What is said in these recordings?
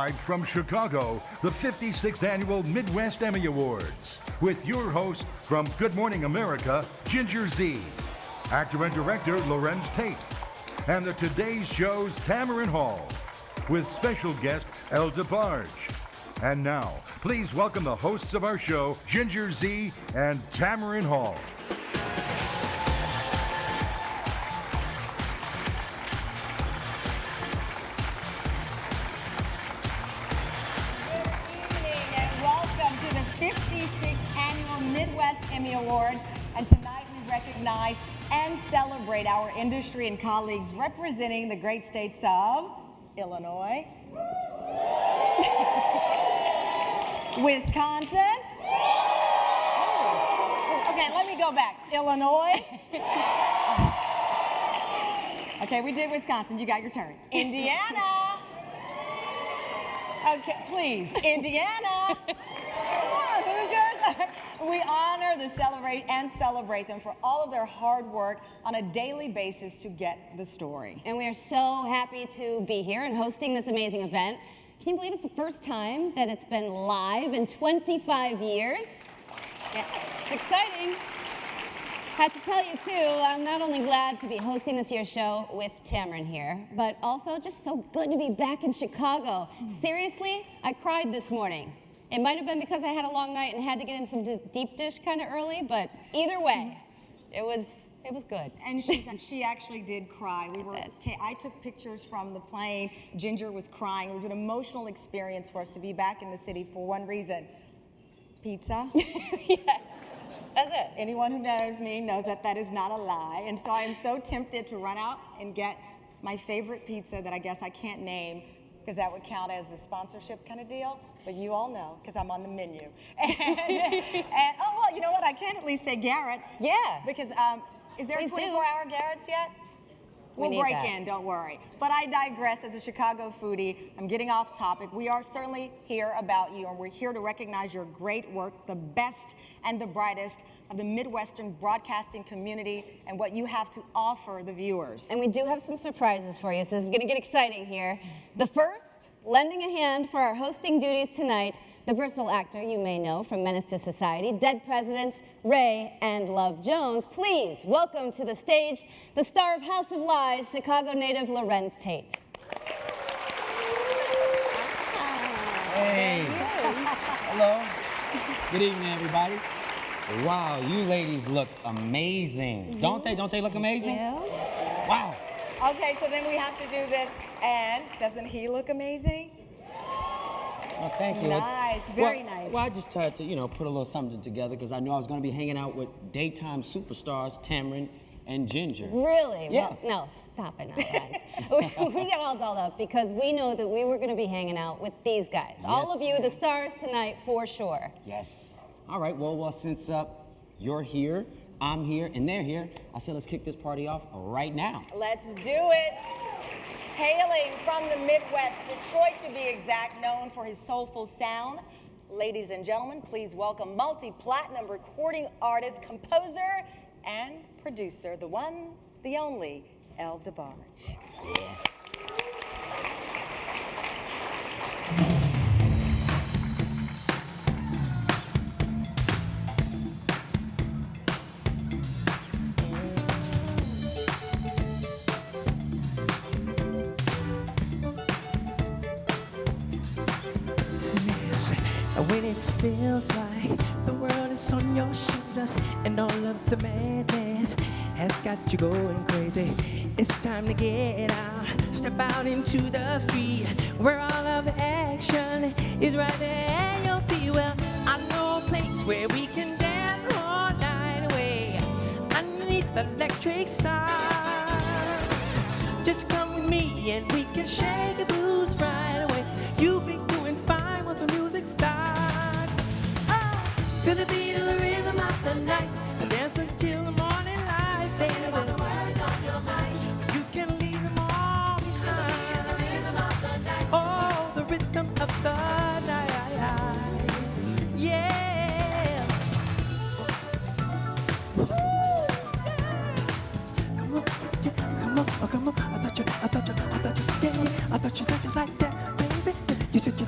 Live from Chicago, the 56th Annual Midwest Emmy Awards. With your host from Good Morning America, Ginger Zee, actor and director Larenz Tate, and the Today's Show's Tamron Hall, with special guest El DeBarge. And now, please welcome the hosts of our show, Ginger Zee and Tamron Hall. The 56th Annual Midwest Emmy Awards, and tonight we recognize and celebrate our industry and colleagues representing the great states of Illinois, Wisconsin, okay, let me go back, Illinois, okay, we did Wisconsin, you got your turn, Indiana, okay, please, Indiana, we honor the celebrate them for all of their hard work on a daily basis to get the story. And we are so happy to be here and hosting this amazing event. Can you believe it's the first time that it's been live in 25 years? Yeah, it's exciting. Have to tell you too, I'm not only glad to be hosting this year's show with Tamron here, but also just so good to be back in Chicago. Seriously, I cried this morning. It might have been because I had a long night and had to get in some deep dish kind of early, but either way, it was good. And she actually did cry. I took pictures from the plane. Ginger was crying. It was an emotional experience for us to be back in the city for one reason: pizza. Yes, that's it. Anyone who knows me knows that that is not a lie. And so I am so tempted to run out and get my favorite pizza that I guess I can't name, because that would count as a sponsorship kind of deal. But you all know, because I'm on the menu. And oh, well, you know what? I can at least say Garrett's. Yeah. Because is there a 24-hour Garrett's yet? We'll break in, don't worry. But I digress. As a Chicago foodie, I'm getting off topic. We are certainly here about you, and we're here to recognize your great work, the best and the brightest of the Midwestern broadcasting community, and what you have to offer the viewers. And we do have some surprises for you, so this is going to get exciting here. The first, lending a hand for our hosting duties tonight, the versatile actor you may know from Menace to Society, Dead Presidents, Ray and Love Jones. Please welcome to the stage the star of House of Lies, Chicago native Larenz Tate. Hey. Hello. Good evening, everybody. Wow, you ladies look amazing. Don't they? Don't they look amazing? Yeah. Wow. Okay, so then we have to do this. And doesn't he look amazing? Well, thank you. Nice, very nice. Well, I just tried to, put a little something together because I knew I was going to be hanging out with daytime superstars Tamron and Ginger. Really? Yeah. Well, no, stop it now, guys. we got all dolled up because we know that we were going to be hanging out with these guys. Yes. All of you, the stars tonight, for sure. Yes. All right, well since you're here, I'm here, and they're here, I said let's kick this party off right now. Let's do it. Hailing from the Midwest, Detroit to be exact, known for his soulful sound, ladies and gentlemen, please welcome multi-platinum recording artist, composer, and producer, the one, the only, El DeBarge. Yes. When it feels like the world is on your shoulders and all of the madness has got you going crazy, it's time to get out, step out into the street where all of the action is right there at your feet. Well, I know a place where we can dance all night away underneath the electric stars. Just come with me and we can shake the blues right away. You'll be doing fine once the music starts. Feel the beat of the rhythm of the night, and dance until the morning light, baby. What the words on your mind, you can leave them all behind. Feel the rhythm of the night. Oh, the rhythm of the night. Yeah. Woo, yeah. Come on, come on, oh, come on. I thought you, yeah, I thought you like that, baby. You said you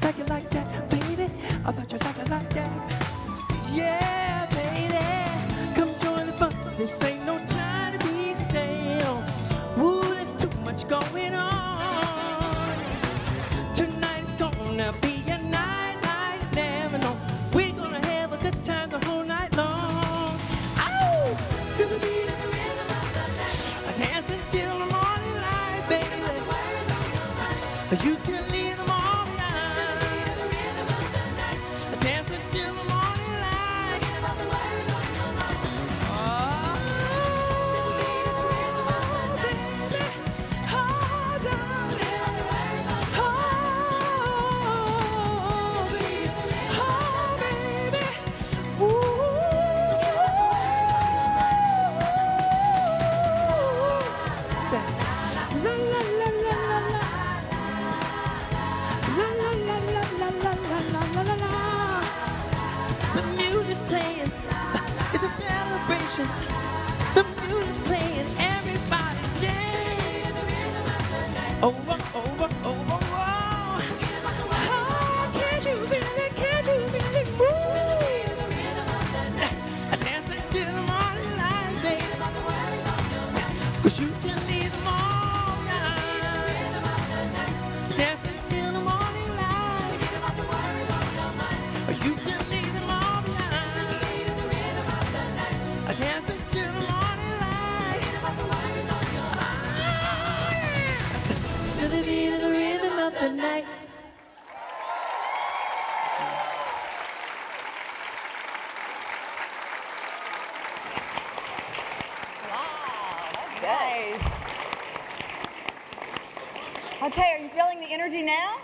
You can leave them all behind. Dance until the morning light. Oh, baby. Oh, darling. Oh, baby. Oh, baby. Ooh. La, la, la, la, la, la. La la la la la la la la la la. The music's playing, it's a celebration. The music's playing, everybody dance. Over, over, over, oh. Oh, can't you feel it? Can't you feel it? Move. Dance until the morning light, baby. 'Cause you can leave them all behind. Dance until the morning light. Or you can leave them all behind. Dance until the morning light. Oh, yes. To the beat of the rhythm of the night. Nice. Okay, are you feeling the energy now?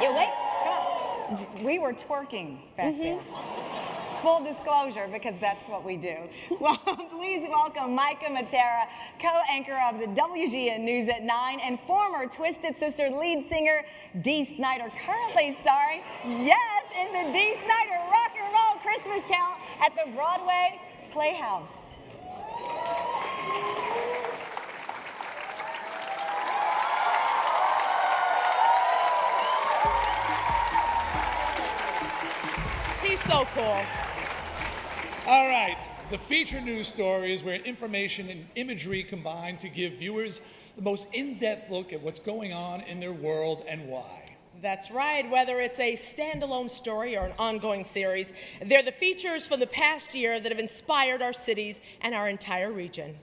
You wait. Come on. We were twerking back there. Full disclosure, because that's what we do. Well, please welcome Micah Matera, co-anchor of the WGN News at 9 and former Twisted Sister lead singer Dee Snider, currently starring, yes, in the Dee Snider Rock and Roll Christmas Town at the Broadway Playhouse. He's so cool. All right, the feature news story is where information and imagery combine to give viewers the most in-depth look at what's going on in their world and why. That's right. Whether it's a standalone story or an ongoing series, they're the features from the past year that have inspired our cities and our entire region.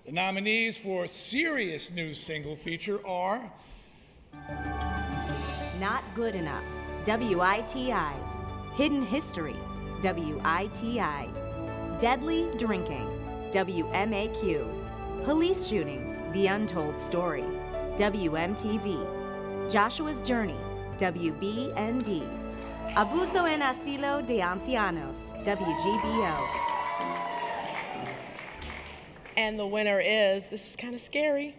The nominees for Serious News Single Feature are Not Good Enough, WITI. Hidden History, WITI. Deadly Drinking, WMAQ. Police Shootings, The Untold Story, WMTV. Joshua's Journey, WBND. Abuso en Asilo de Ancianos, WGBO. And the winner is, this is kind of scary.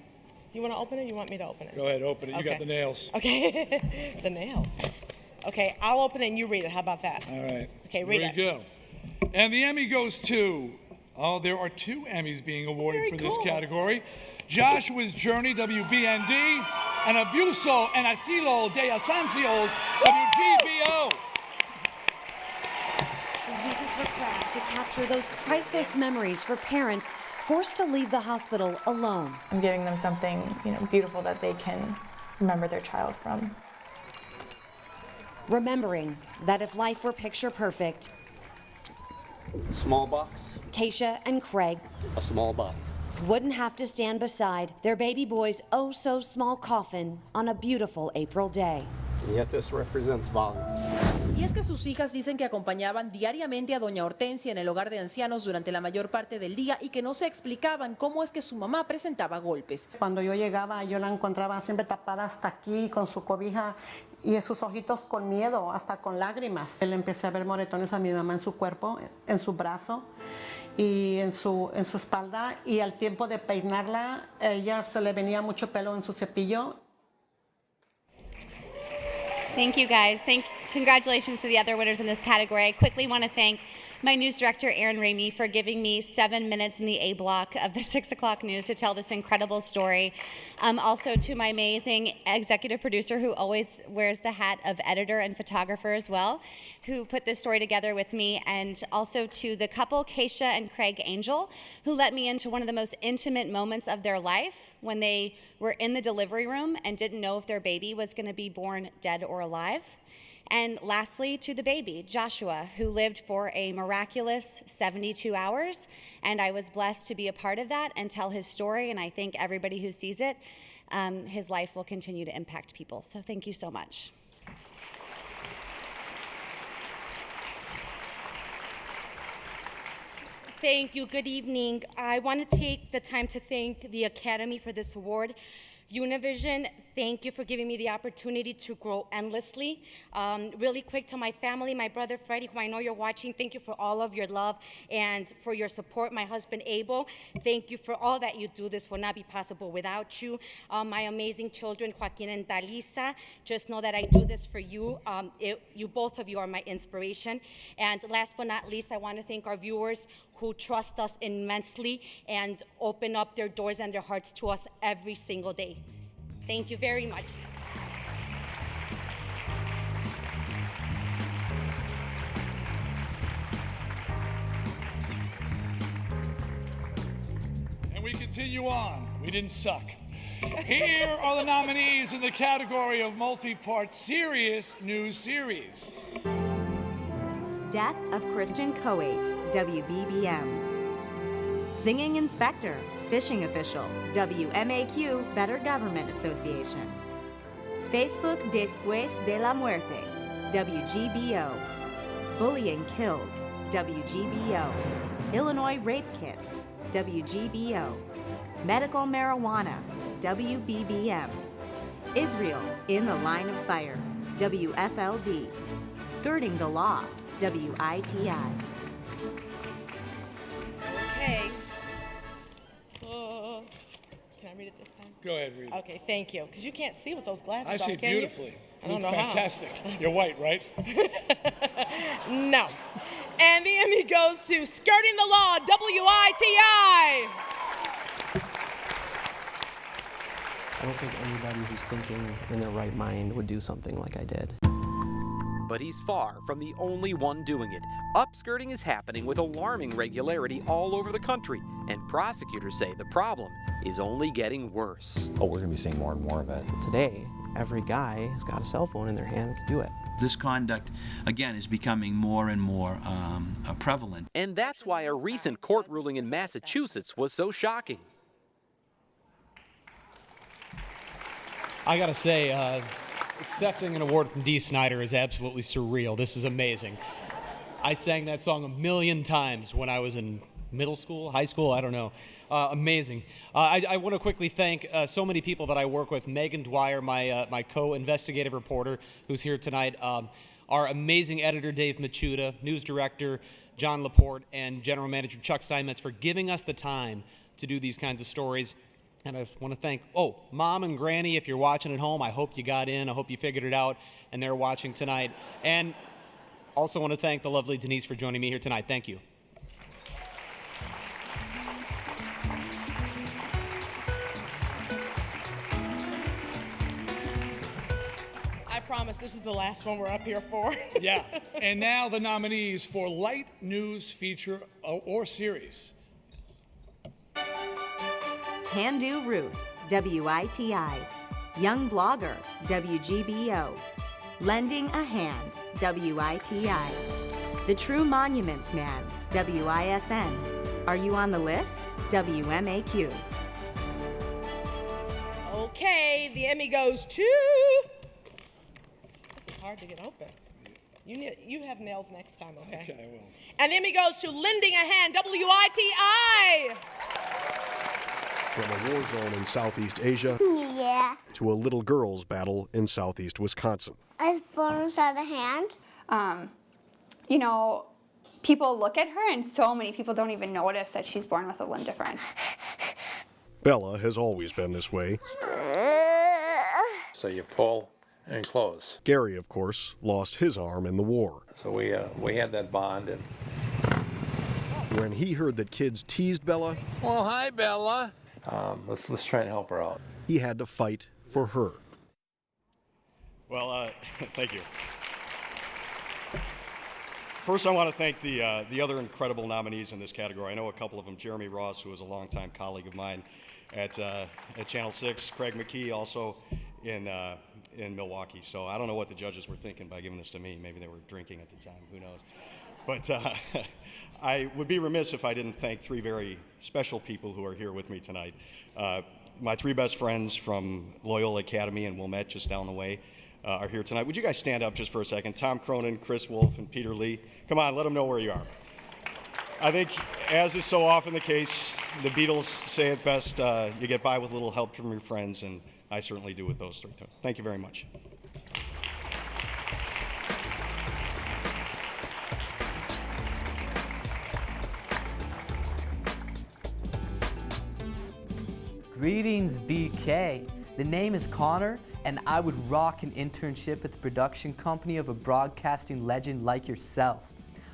You want to open it? Or you want me to open it? Go ahead, open it. You got Okay. the nails. Okay. The nails. Okay, I'll open it and you read it. How about that? All right. Okay, read Here it. we go. And the Emmy goes to, there are 2 Emmys being awarded Very for this cool. category. Joshua's Journey, WBND, and Abuso en Asilo de Ancianos, WGBO. She uses her craft to capture those priceless memories for parents forced to leave the hospital alone. I'm giving them something, beautiful that they can remember their child from. Remembering that if life were picture perfect, Small box, Keisha and Craig a small body. wouldn't have to stand beside their baby boy's oh-so-small coffin on a beautiful April day. And yet this represents volumes. Y es que sus hijas dicen que acompañaban diariamente a doña Hortensia en el hogar de ancianos durante la mayor parte del día y que no se explicaban cómo es que su mamá presentaba golpes. Cuando yo llegaba, yo la encontraba siempre tapada hasta aquí con su cobija y sus ojitos con miedo, hasta con lágrimas. Le empecé a ver moretones a mi mamá en su cuerpo, en su brazo y en su espalda, y al tiempo de peinarla, ella se le venía mucho pelo en su cepillo. Thank you, guys. Congratulations to the other winners in this category. I quickly want to thank my news director, Aaron Ramey, for giving me 7 minutes in the A block of the 6 o'clock news to tell this incredible story. Also to my amazing executive producer, who always wears the hat of editor and photographer as well, who put this story together with me, and also to the couple, Keisha and Craig Angel, who let me into one of the most intimate moments of their life when they were in the delivery room and didn't know if their baby was going to be born dead or alive. And lastly, to the baby, Joshua, who lived for a miraculous 72 hours. And I was blessed to be a part of that and tell his story. And I think everybody who sees it, his life will continue to impact people. So thank you so much. Thank you. Good evening. I want to take the time to thank the Academy for this award. Univision, thank you for giving me the opportunity to grow endlessly. Really quick to my family, my brother Freddie, who I know you're watching, thank you for all of your love and for your support. My husband Abel, thank you for all that you do. This would not be possible without you. My amazing children, Joaquin and Dalisa, just know that I do this for you. You both of you are my inspiration. And last but not least, I want to thank our viewers who trust us immensely and open up their doors and their hearts to us every single day. Thank you very much. And we continue on. We didn't suck. Here are the nominees in the category of multi-part serious news series. Death of Christian Coate, WBBM. Singing Inspector, Fishing Official, WMAQ, Better Government Association. Facebook Después de la Muerte, WGBO. Bullying Kills, WGBO. Illinois Rape Kits, WGBO. Medical Marijuana, WBBM. Israel in the Line of Fire, WFLD. Skirting the Law, WITI. Okay. Can I read it this time? Go ahead, read it. Okay, thank you. Because you can't see with those glasses I on, see can you? beautifully. I don't You look know fantastic. how. You're white, right? No. And the Emmy goes to Skirting the Law, WITI. I don't think anybody who's thinking in their right mind would do something like I did. But he's far from the only one doing it. Upskirting is happening with alarming regularity all over the country, and prosecutors say the problem is only getting worse. Oh, we're going to be seeing more and more of it. Today, every guy has got a cell phone in their hand that can do it. This conduct, again, is becoming more and more prevalent. And that's why a recent court ruling in Massachusetts was so shocking. I gotta say, accepting an award from Dee Snider is absolutely surreal. This is amazing. I sang that song a million times when I was in middle school, high school, I don't know. Amazing. I want to quickly thank so many people that I work with. Megan Dwyer, my co-investigative reporter who's here tonight. Our amazing editor, Dave Machuda, news director, John Laporte, and general manager, Chuck Steinmetz, for giving us the time to do these kinds of stories. And I want to thank, Mom and Granny, if you're watching at home, I hope you got in. I hope you figured it out, and they're watching tonight. And also want to thank the lovely Denise for joining me here tonight. Thank you. I promise this is the last one we're up here for. Yeah. And now the nominees for light news feature or series. Can Do Ruth, WITI. Young Blogger, WGBO. Lending a Hand, WITI. The True Monuments Man, WISN. Are You on the List? WMAQ. Okay, the Emmy goes to. This is hard to get open. You have nails next time, okay? Okay, I will. And the Emmy goes to Lending a Hand, WITI. From a war zone in Southeast Asia to a little girls' battle in Southeast Wisconsin. I was born without a hand. You know, people look at her and so many people don't even notice that she's born with a limb difference. Bella has always been this way. So you pull and close. Gary, of course, lost his arm in the war. So we had that bond. And when he heard that kids teased Bella, well, hi, Bella. Let's try and help her out. He had to fight for her. Well, thank you. First, I want to thank the other incredible nominees in this category. I know a couple of them. Jeremy Ross, who was a longtime colleague of mine at Channel 6. Craig McKee, also in in Milwaukee, so I don't know what the judges were thinking by giving this to me. Maybe they were drinking at the time, who knows. But I would be remiss if I didn't thank three very special people who are here with me tonight. My three best friends from Loyola Academy and Wilmette, just down the way, are here tonight. Would you guys stand up just for a second? Tom Cronin, Chris Wolf, and Peter Lee. Come on, let them know where you are. I think, as is so often the case, the Beatles say it best, you get by with a little help from your friends, and I certainly do with those three. Thank you very much. Greetings, BK. The name is Connor, and I would rock an internship at the production company of a broadcasting legend like yourself.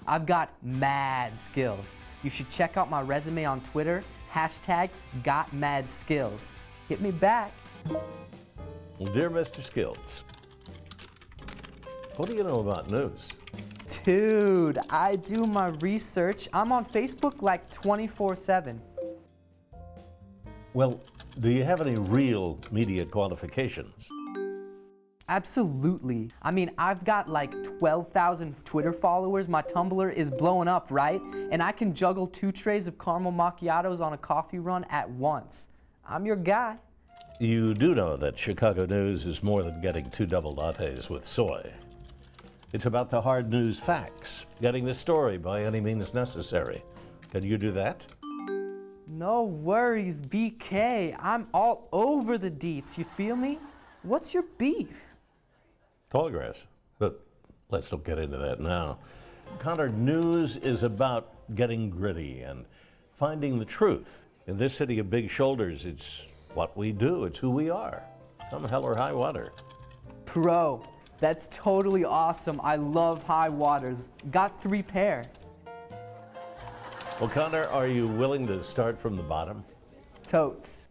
I've got mad skills. You should check out my resume on Twitter, #GotMadSkills. Hit me back. Well, dear Mr. Skills, what do you know about news? Dude, I do my research. I'm on Facebook like 24/7. Well, do you have any real media qualifications? Absolutely. I mean, I've got like 12,000 Twitter followers. My Tumblr is blowing up, right? And I can juggle 2 trays of caramel macchiatos on a coffee run at once. I'm your guy. You do know that Chicago news is more than getting 2 double lattes with soy. It's about the hard news facts, getting the story by any means necessary. Can you do that? No worries, BK. I'm all over the deets, you feel me? What's your beef? Tall grass, but let's don't get into that now. Connor, news is about getting gritty and finding the truth. In this city of big shoulders, it's what we do, it's who we are. Come hell or high water. Bro, that's totally awesome. I love high waters. Got 3 pair. Well, Connor, are you willing to start from the bottom? Totes.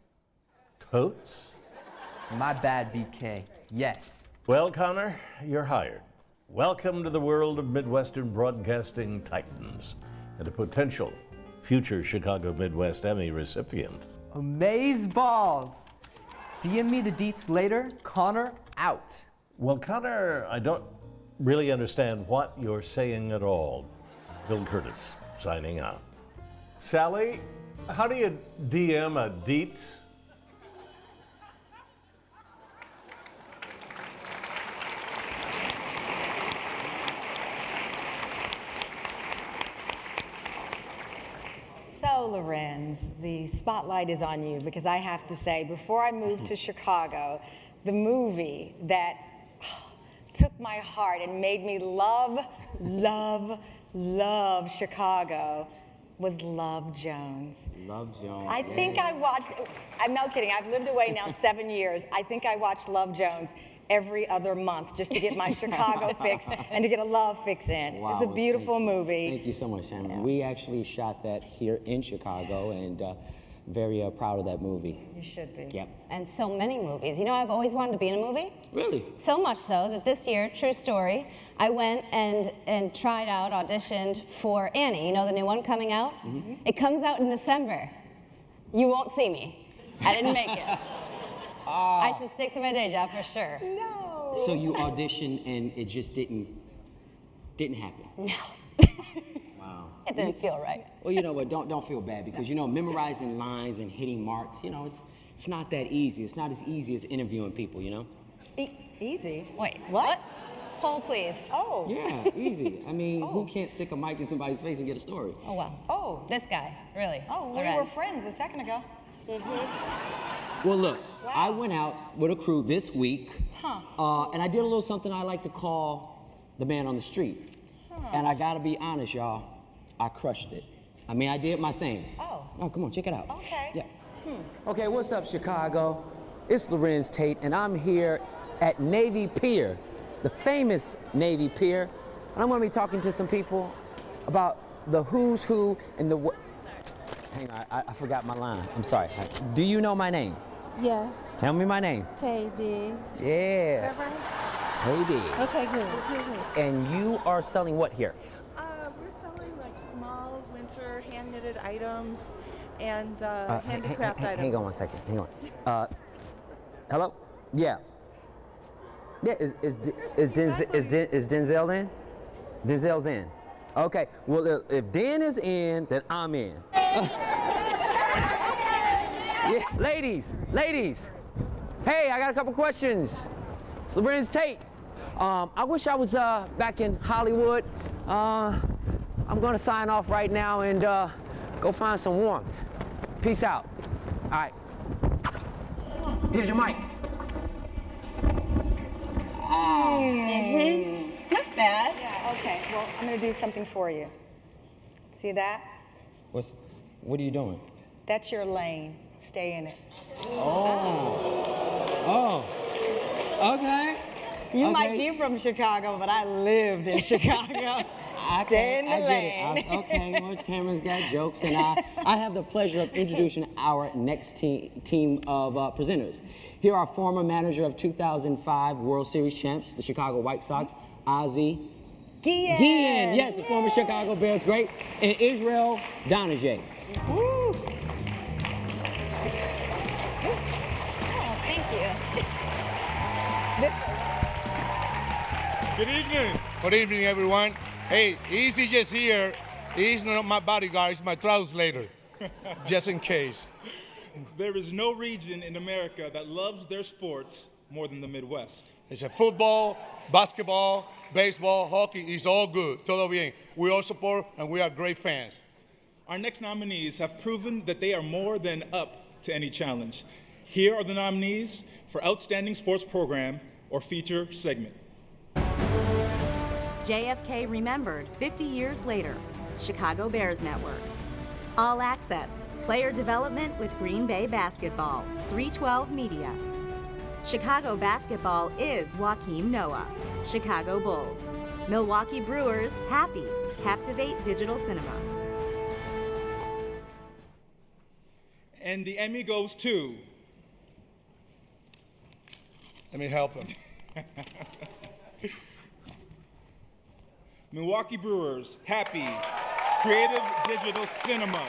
Totes? My bad, BK. Yes. Well, Connor, you're hired. Welcome to the world of Midwestern broadcasting titans and a potential future Chicago Midwest Emmy recipient. Amazeballs. DM me the deets later. Connor, out. Well, Connor, I don't really understand what you're saying at all. Bill Curtis, signing out. Sally, how do you DM a deets? So, Larenz, the spotlight is on you because I have to say, before I moved to Chicago, the movie that took my heart and made me love Chicago was Love Jones. Love Jones. I think I watched, I'm not kidding, I've lived away now 7 years. I think I watched Love Jones every other month just to get my Chicago fix and to get a love fix in. Wow, It's a beautiful movie. Thank you so much, Tamron. Yeah. We actually shot that here in Chicago, and very proud of that movie. You should be. Yep. And so many movies. You know, I've always wanted to be in a movie. Really? So much so that this year, true story, I went and tried out, auditioned for Annie. You know the new one coming out? Mm-hmm. It comes out in December. You won't see me. I didn't make it. I should stick to my day job for sure. No. So you auditioned and it just didn't happen. No. Wow. It didn't feel right. Well, you know what? Don't feel bad because you know memorizing lines and hitting marks. You know it's not that easy. It's not as easy as interviewing people. You know. Easy? Wait, what? Hold, please. Oh. Yeah, easy. I mean, who can't stick a mic in somebody's face and get a story? Oh, wow. Oh. This guy, really. Oh, we were friends a second ago. Well, look, I went out with a crew this week, Huh. and I did a little something I like to call the man on the street. And I gotta be honest, y'all, I crushed it. I mean, I did my thing. Oh. Oh, come on, check it out. Okay. Yeah. Okay, what's up, Chicago? It's Larenz Tate, and I'm here at Navy Pier, the famous Navy Pier. And I'm gonna be talking to some people about the who's who and the Hang on, I forgot my line. I'm sorry. Do you know my name? Yes. Tell me my name. Tay Diggs. Yeah. Is that right? Tay Diggs. Okay, good. And you are selling what here? We're selling like small winter hand knitted items and handicraft items. Hang on one second. Hang on. Hello? Yeah. Yeah, is Denzel in? Denzel's in. Okay, well, if Den is in, then I'm in. Yeah. Ladies, hey, I got a couple questions. It's Larenz Tate. I wish I was back in Hollywood. I'm gonna sign off right now and go find some warmth. Peace out. All right. Here's your mic. Not bad. Yeah, okay. Well, I'm going to do something for you. See that? What are you doing? That's your lane. Stay in it. Oh, okay. You Okay. might be from Chicago, but I lived in Chicago. Stay in the lane. Okay, well, Tamron's got jokes, and I have the pleasure of introducing our next team of presenters. Here are former manager of 2005 World Series champs, the Chicago White Sox, Ozzie Guillen. Yes, the former Chicago Bears great, and Israel Donajay. Woo! Thank you. Good evening. Good evening, everyone. Hey, Easy just here. He's not my bodyguard, he's my translator, just in case. There is no region in America that loves their sports more than the Midwest. It's a football, basketball, baseball, hockey, it's all good. Todo bien. We all support and we are great fans. Our next nominees have proven that they are more than up to any challenge. Here are the nominees for Outstanding Sports Program or Feature Segment. JFK Remembered 50 years later, Chicago Bears Network. All Access, player development with Green Bay Basketball, 312 Media. Chicago Basketball is Joakim Noah, Chicago Bulls. Milwaukee Brewers, Happy, Captivate Digital Cinema. And the Emmy goes to... Let me help him. Milwaukee Brewers, Happy, Creative Digital Cinema.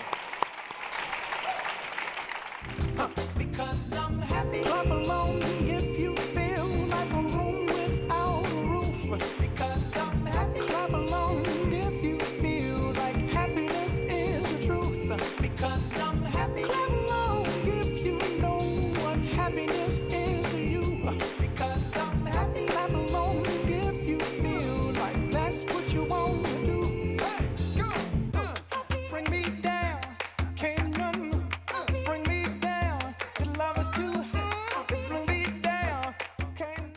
Because I'm happy. Clap along if you feel like a room without a roof. Because I'm happy. Clap along if you feel like happiness is the truth. Because I'm happy. Clap along if you know what happiness is to you. Because I'm happy. Clap along if you feel like that's what you want to do. Hey, go. Bring me down. Can't none bring me down. The love is too high. Bring me down. Can't.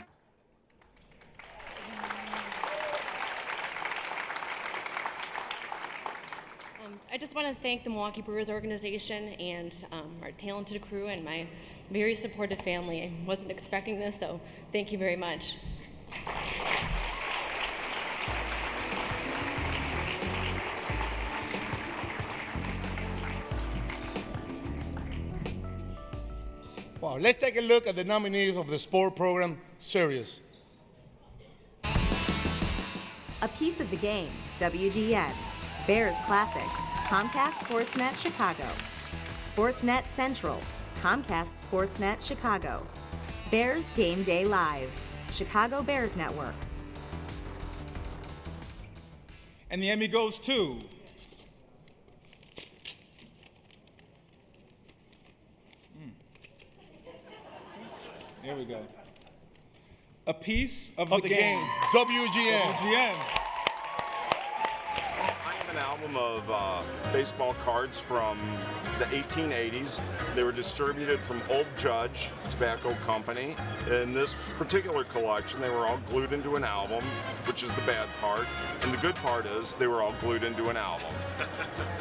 I just want to thank the Milwaukee Brewers organization and our talented crew and my very supportive family. I wasn't expecting this, so thank you very much. Wow, let's take a look at the nominees of the sport program series. A Piece of the Game, WGN. Bears Classics, Comcast Sportsnet Chicago. Sportsnet Central, Comcast Sportsnet Chicago. Bears Game Day Live, Chicago Bears Network. And the Emmy goes to... There we go. A Piece of the Game. WGN. WGN. I have an album of baseball cards from the 1880s. They were distributed from Old Judge Tobacco Company. In this particular collection, they were all glued into an album, which is the bad part. And the good part is they were all glued into an album,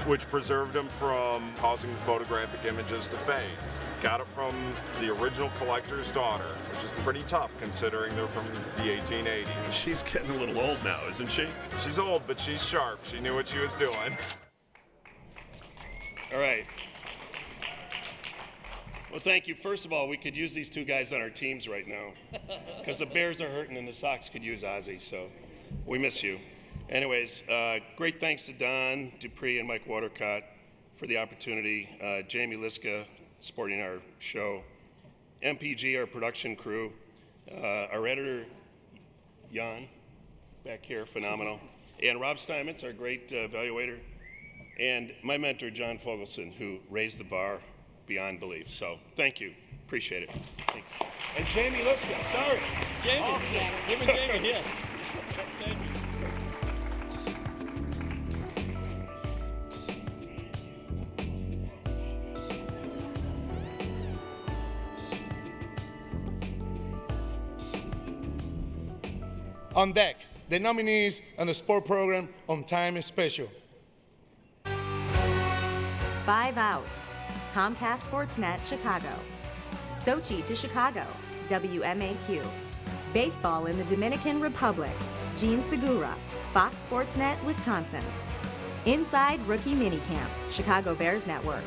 which preserved them from causing the photographic images to fade. Got it from the original collector's daughter, which is pretty tough considering they're from the 1880s. She's getting a little old now, isn't she? She's old, but she's sharp. She knew what she was doing. All right. Well, thank you. First of all, we could use these two guys on our teams right now because the Bears are hurting and the Sox could use Ozzie, so we miss you. Anyways, great thanks to Don Dupree and Mike Watercott for the opportunity. Jamie Liska supporting our show. MPG, our production crew. Our editor, Jan, back here, phenomenal. And Rob Steinmetz, our great evaluator. And my mentor, John Fogelson, who raised the bar beyond belief. So thank you. Appreciate it. Thank you. And Jamie Liska, sorry. Jamie, Awesome. give me Jamie, yeah. Thank you. On deck, the nominees and the sport program on time special. 5 outs. Comcast Sportsnet, Chicago. Sochi to Chicago, WMAQ. Baseball in the Dominican Republic, Gene Segura, Fox Sportsnet, Wisconsin. Inside Rookie Minicamp, Chicago Bears Network.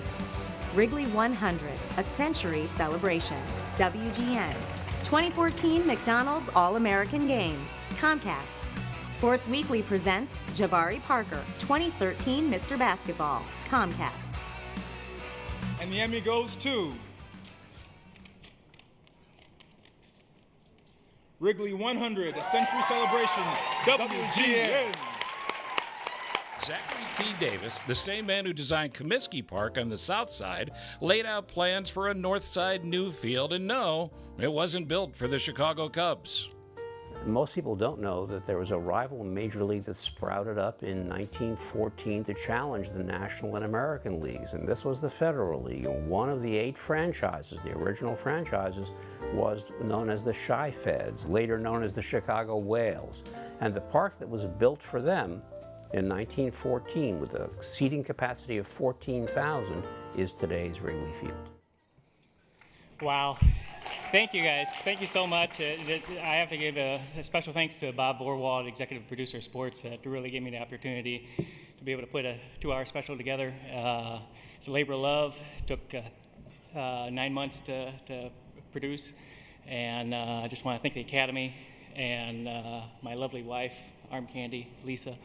Wrigley 100, a century celebration, WGN. 2014 McDonald's All-American Games, Comcast. Sports Weekly presents Jabari Parker, 2013 Mr. Basketball, Comcast. And the Emmy goes to Wrigley 100, a century celebration, WGN. Zachary T. Davis, the same man who designed Comiskey Park on the south side, laid out plans for a north side new field, and no, it wasn't built for the Chicago Cubs. Most people don't know that there was a rival major league that sprouted up in 1914 to challenge the National and American leagues, and this was the Federal League. And one of the 8 franchises, the original franchises, was known as the Chi-Feds, later known as the Chicago Whales. And the park that was built for them in 1914 with a seating capacity of 14,000 is today's Wrigley Field. Wow. Thank you, guys. Thank you so much. I have to give a special thanks to Bob Borwald, executive producer of sports, to really give me the opportunity to be able to put a 2-hour special together. It's a labor of love. It took 9 months to produce. And I just want to thank the Academy and my lovely wife, Arm Candy, Lisa.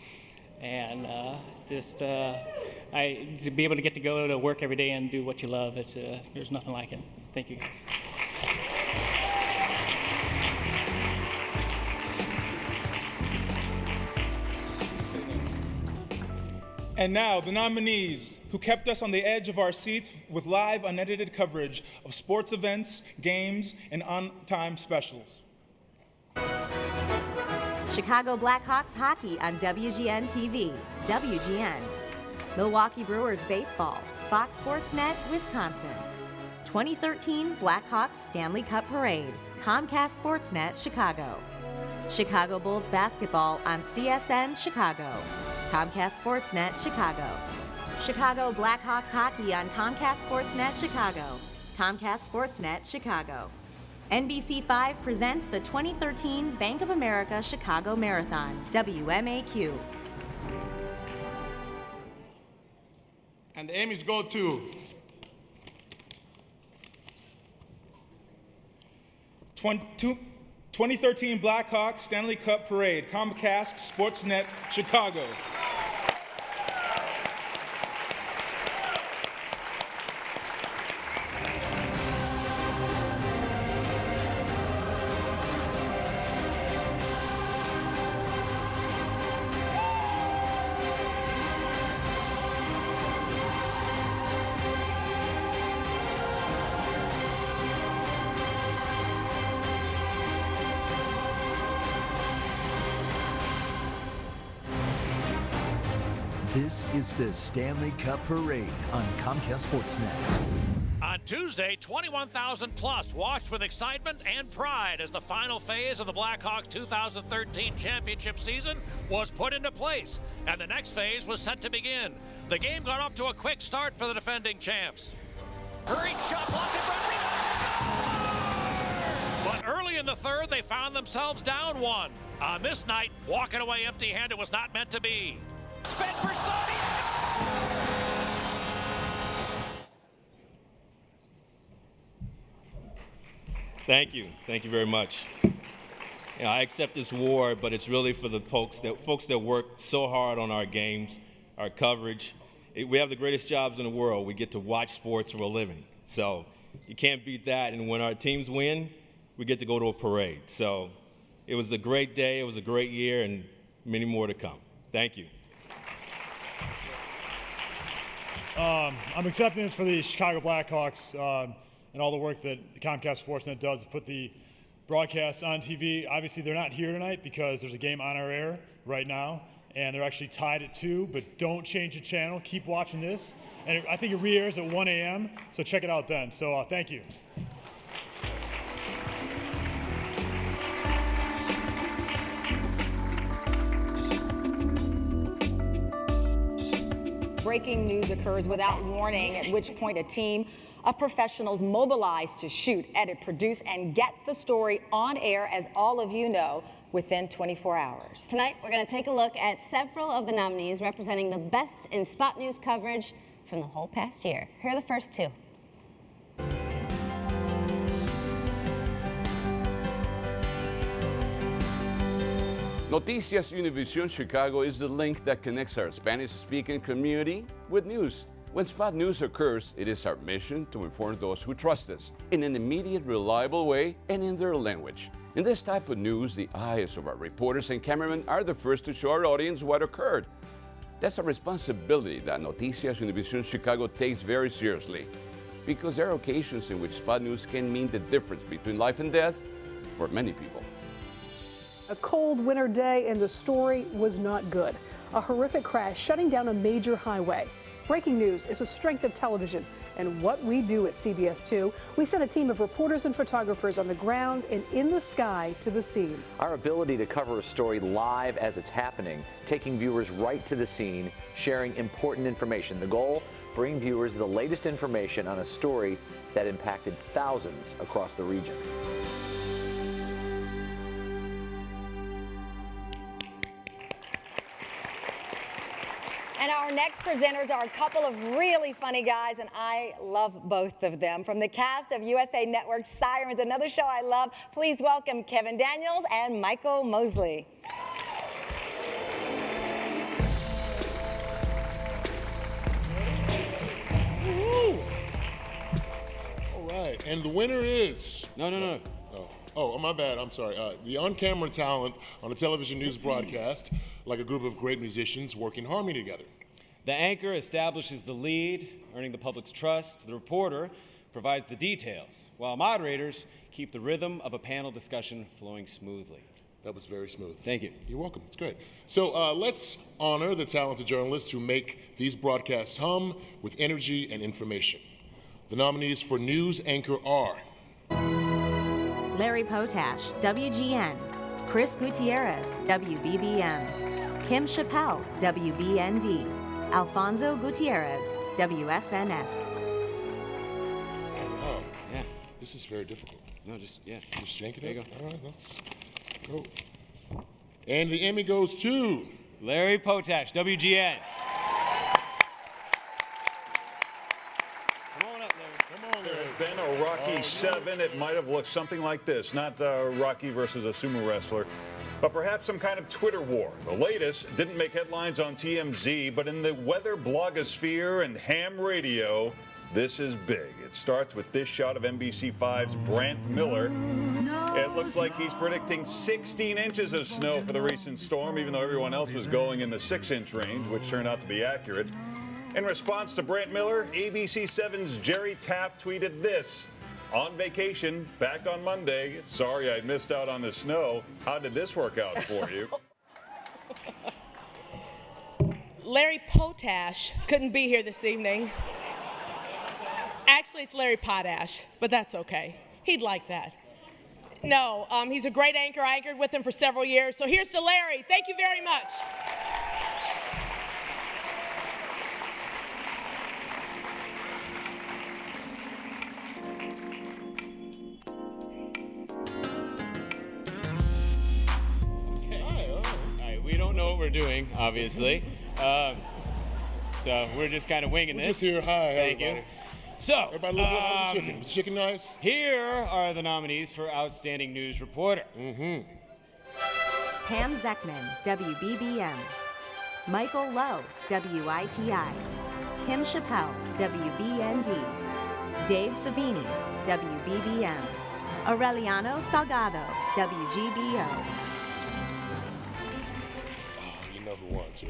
And to be able to get to go to work every day and do what you love, there's nothing like it. Thank you, guys. And now, the nominees who kept us on the edge of our seats with live, unedited coverage of sports events, games, and on-time specials. Chicago Blackhawks hockey on WGN-TV, WGN. Milwaukee Brewers baseball, Fox Sportsnet, Wisconsin. 2013 Blackhawks Stanley Cup Parade, Comcast Sportsnet, Chicago. Chicago Bulls basketball on CSN, Chicago. Comcast Sportsnet, Chicago. Chicago Blackhawks hockey on Comcast Sportsnet, Chicago. Comcast Sportsnet, Chicago. NBC5 presents the 2013 Bank of America Chicago Marathon, WMAQ. And the Emmys go to 2013 Blackhawks Stanley Cup Parade, Comcast Sportsnet, Chicago. This is the Stanley Cup Parade on Comcast Sportsnet. On Tuesday, 21,000 plus watched with excitement and pride as the final phase of the Blackhawks 2013 championship season was put into place, and the next phase was set to begin. The game got off to a quick start for the defending champs. Great shot, blocked in front, rebound, score! But early in the third, they found themselves down 1. On this night, walking away empty-handed was not meant to be. Fed for Sonny, Thank you very much. I accept this award, but it's really for the folks that work so hard on our games, our coverage. We have the greatest jobs in the world. We get to watch sports for a living, so you can't beat that. And when our teams win, we get to go to a parade. So It was a great day, it was a great year, and many more to come. Thank you. I'm accepting this for the Chicago Blackhawks and all the work that Comcast Sportsnet does to put the broadcast on TV. Obviously, they're not here tonight because there's a game on our air right now, and they're actually tied at 2, but don't change the channel. Keep watching this. And I think it re-airs at 1 a.m., so check it out then. So thank you. Breaking news occurs without warning, at which point a team of professionals mobilize to shoot, edit, produce, and get the story on air, as all of you know, within 24 hours. Tonight, we're going to take a look at several of the nominees representing the best in spot news coverage from the whole past year. Here are the first 2. Noticias Univision Chicago is the link that connects our Spanish-speaking community with news. When spot news occurs, it is our mission to inform those who trust us in an immediate, reliable way and in their language. In this type of news, the eyes of our reporters and cameramen are the first to show our audience what occurred. That's a responsibility that Noticias Univision Chicago takes very seriously, because there are occasions in which spot news can mean the difference between life and death for many people. A cold winter day, and the story was not good. A horrific crash shutting down a major highway. Breaking news is a strength of television, and what we do at CBS 2, we send a team of reporters and photographers on the ground and in the sky to the scene. Our ability to cover a story live as it's happening, taking viewers right to the scene, sharing important information. The goal, bring viewers the latest information on a story that impacted thousands across the region. And our next presenters are a couple of really funny guys, and I love both of them. From the cast of USA Network's Sirens, another show I love, please welcome Kevin Daniels and Michael Mosley. All right, and the winner is... No. Oh, my bad, I'm sorry. The on-camera talent on a television news broadcast, like a group of great musicians working harmony together. The anchor establishes the lead, earning the public's trust. The reporter provides the details, while moderators keep the rhythm of a panel discussion flowing smoothly. That was very smooth. Thank you. You're welcome. It's great. So let's honor the talented journalists who make these broadcasts hum with energy and information. The nominees for news anchor are... Larry Potash, WGN. Chris Gutierrez, WBBM. Kim Chappell, WBND. Alfonso Gutierrez, WSNS. Oh, yeah. This is very difficult. No, just yank it there you up. go. All right, let's go. And the Emmy goes to... Larry Potash, WGN. Been a Rocky 7, it might have looked something like this. Not Rocky versus a sumo wrestler, but perhaps some kind of Twitter war. The latest didn't make headlines on TMZ, but in the weather blogosphere and ham radio, this is big. It starts with this shot of NBC5's Brant Miller. It looks like he's predicting 16 inches of snow for the recent storm, even though everyone else was going in the 6-inch range, which turned out to be accurate. In response to Brant Miller, ABC7's Jerry Taft tweeted this: on vacation, back on Monday. Sorry I missed out on the snow. How did this work out for you? Larry Potash couldn't be here this evening. Actually, it's Larry Potash, but that's okay. He'd like that. No, he's a great anchor. I anchored with him for several years. So here's to Larry. Thank you very much. We don't know what we're doing, obviously. So we're just kind of winging this. Just here. Hi, Thank everybody. you. So, everybody, how's the chicken? Was the chicken nice? Here are the nominees for Outstanding News Reporter. Pam Zeckman, WBBM. Michael Lowe, WITI. Kim Chappell, WBND. Dave Savini, WBBM. Aureliano Salgado, WGBO. You know who won, too.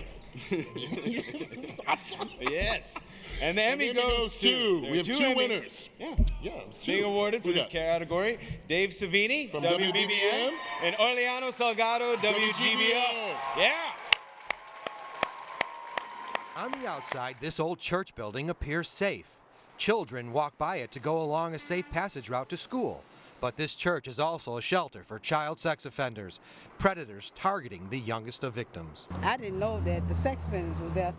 Yes. And the Emmy goes to. We have two Emmys. winners. Yeah. Yeah, it's two. Being awarded for Who this got? category, Dave Savini From WBBM, WBBM, and Aureliano Salgado, WGBO. Yeah. On the outside, this old church building appears safe. Children walk by it to go along a safe passage route to school. But this church is also a shelter for child sex offenders, predators targeting the youngest of victims. I didn't know that the sex offenders was there.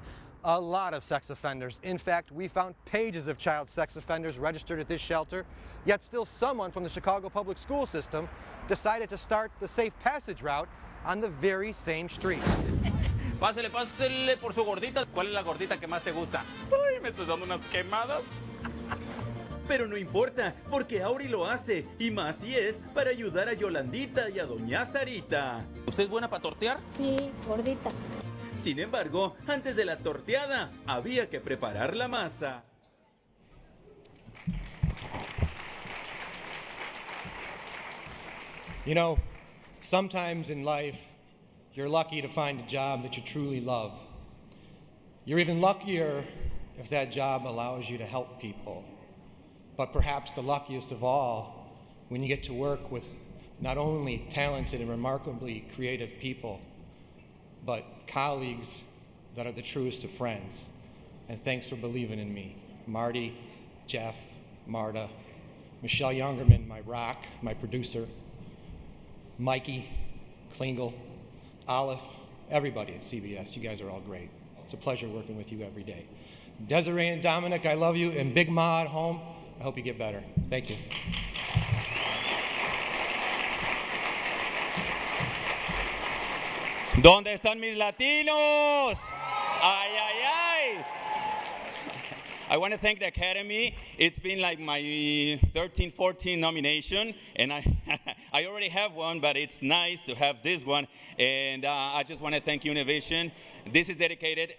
A lot of sex offenders. In fact, we found pages of child sex offenders registered at this shelter, yet still someone from the Chicago public school system decided to start the safe passage route on the very same street. Pásele, pásele por su gordita. ¿Cuál es la gordita que más te gusta? Uy, me estás dando unas quemadas. Pero no importa, porque Auri lo hace, y más si es para ayudar a Yolandita y a Doña Sarita. ¿Usted es buena para tortear? Sí, gorditas. Sin embargo, antes de la torteada, había que preparar la masa. You know, sometimes in life, you're lucky to find a job that you truly love. You're even luckier if that job allows you to help people. But perhaps the luckiest of all, when you get to work with not only talented and remarkably creative people, but colleagues that are the truest of friends. And thanks for believing in me. Marty, Jeff, Marta, Michelle Youngerman, my rock, my producer, Mikey, Klingel, Olive, everybody at CBS. You guys are all great. It's a pleasure working with you every day. Desiree and Dominic, I love you. And Big Ma at home, I hope you get better. Thank you. ¿Dónde están mis latinos? Ay, ay, ay. I want to thank the Academy. It's been like my 13, 14 nomination, and I already have one, but it's nice to have this one. And I just want to thank Univision. This is dedicated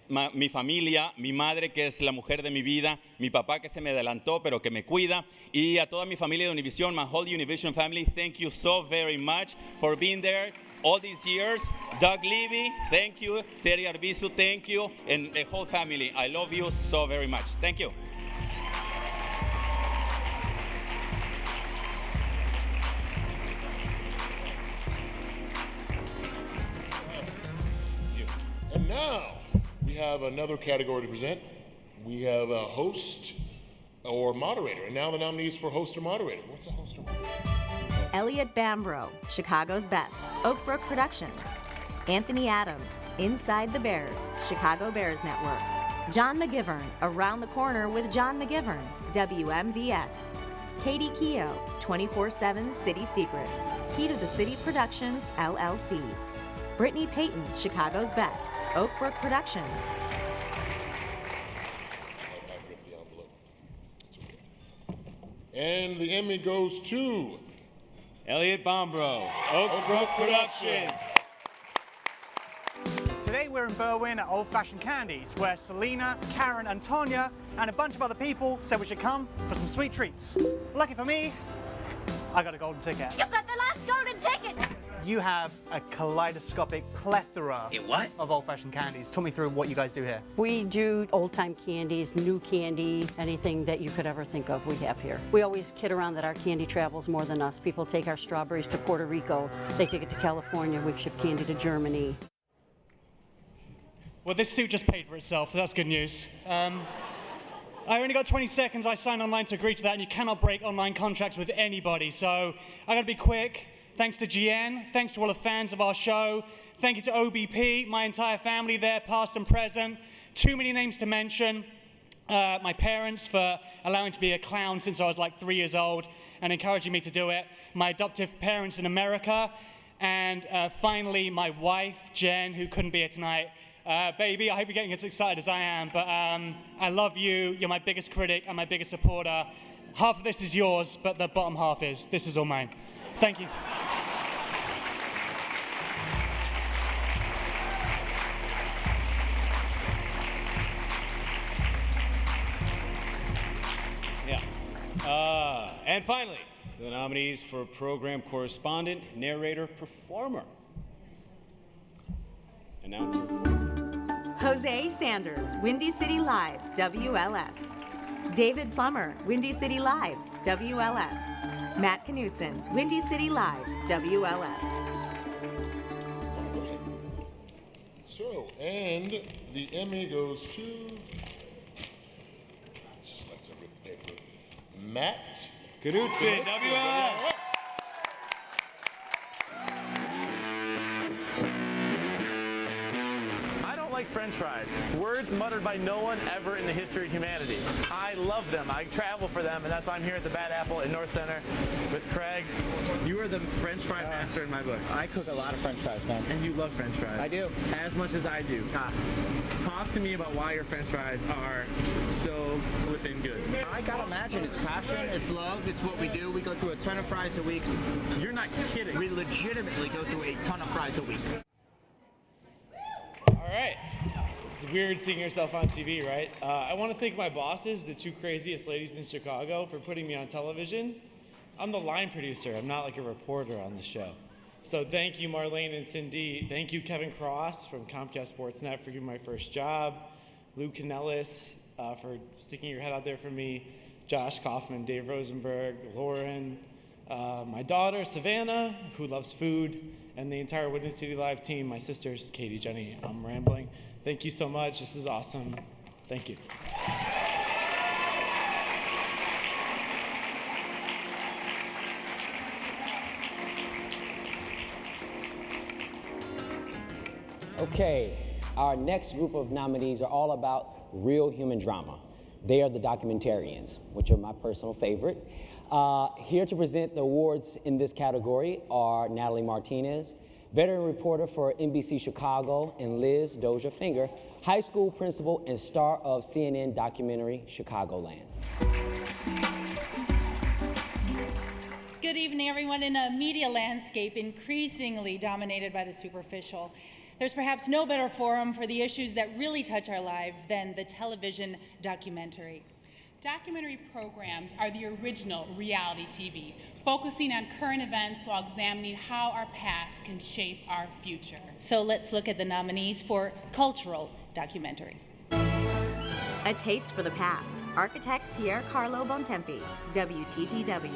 mi familia, mi madre que es la mujer de mi vida, mi papá que se me adelantó pero que me cuida, y a toda mi familia de Univision, my whole Univision family, thank you so very much for being there all these years. Doug Levy, thank you. Terry Arbizu, thank you. And the whole family, I love you so very much. Thank you. And now, we have another category to present. We have a host or moderator. And now the nominees for host or moderator. What's a host or moderator? Elliot Bambro, Chicago's Best, Oak Brook Productions. Anthony Adams, Inside the Bears, Chicago Bears Network. John McGivern, Around the Corner with John McGivern, WMVS. Katie Keough, 24/7 City Secrets, Key to the City Productions, LLC. Brittany Payton, Chicago's Best, Oak Brook Productions. And the Emmy goes to Elliot Bambro, Oak Brook Productions. Today we're in Berwyn at Old Fashioned Candies, where Selena, Karen and Tonya and a bunch of other people said we should come for some sweet treats. Lucky for me, I got a golden ticket. You got the last golden ticket! You have a kaleidoscopic plethora of Old Fashioned Candies. Talk me through what you guys do here. We do old-time candies, new candy, anything that you could ever think of, we have here. We always kid around that our candy travels more than us. People take our strawberries to Puerto Rico. They take it to California. We've shipped candy to Germany. Well, this suit just paid for itself. That's good news. I only got 20 seconds. I signed online to agree to that, and you cannot break online contracts with anybody. So I gotta be quick. Thanks to GN, thanks to all the fans of our show, thank you to OBP, my entire family there, past and present. Too many names to mention. My parents for allowing to be a clown since I was like 3 years old and encouraging me to do it. My adoptive parents in America. And finally, my wife, Jen, who couldn't be here tonight. Baby, I hope you're getting as excited as I am, but I love you. You're my biggest critic and my biggest supporter. Half of this is yours, but the bottom half is. This is all mine. Thank you. And finally, The nominees for Program Correspondent, Narrator, Performer. Announcer. Jose Sanders, Windy City Live, WLS. David Plummer, Windy City Live, WLS. Matt Knutson, Windy City Live, WLS. So, and the Emmy goes to, just like to rip the paper, Matt Knutson, WLS. I don't like French fries. Words muttered by no one ever in the history of humanity. I love them. I travel for them, and that's why I'm here at the Bad Apple in North Center with Craig. You are the French fry master in my book. I cook a lot of French fries, man. And you love French fries. I do. As much as I do. Talk to me about why your French fries are so flipping good. I gotta imagine it's passion, it's love, it's what we do. We go through a ton of fries a week. You're not kidding. We legitimately go through a ton of fries a week. All right. It's weird seeing yourself on TV, right? I want to thank my bosses, the two craziest ladies in Chicago, for putting me on television. I'm the line producer. I'm not like a reporter on the show. So thank you, Marlene and Cindy. Thank you, Kevin Cross from Comcast Sportsnet for giving my first job. Lou Canellis for sticking your head out there for me. Josh Kaufman, Dave Rosenberg, Lauren, my daughter, Savannah, who loves food, and the entire Windy City Live team, my sisters, Katie, Jenny. I'm rambling. Thank you so much. This is awesome. Thank you. Okay, our next group of nominees are all about real human drama. They are the documentarians, which are my personal favorite. Here to present the awards in this category are Natalie Martinez, veteran reporter for NBC Chicago, and Liz Dozier Finger, high school principal and star of CNN documentary Chicagoland. Good evening, everyone. In a media landscape increasingly dominated by the superficial, there's perhaps no better forum for the issues that really touch our lives than the television documentary. Documentary programs are the original reality TV, focusing on current events while examining how our past can shape our future. So let's look at the nominees for cultural documentary. A Taste for the Past, architect Pier Carlo Bontempi, WTTW.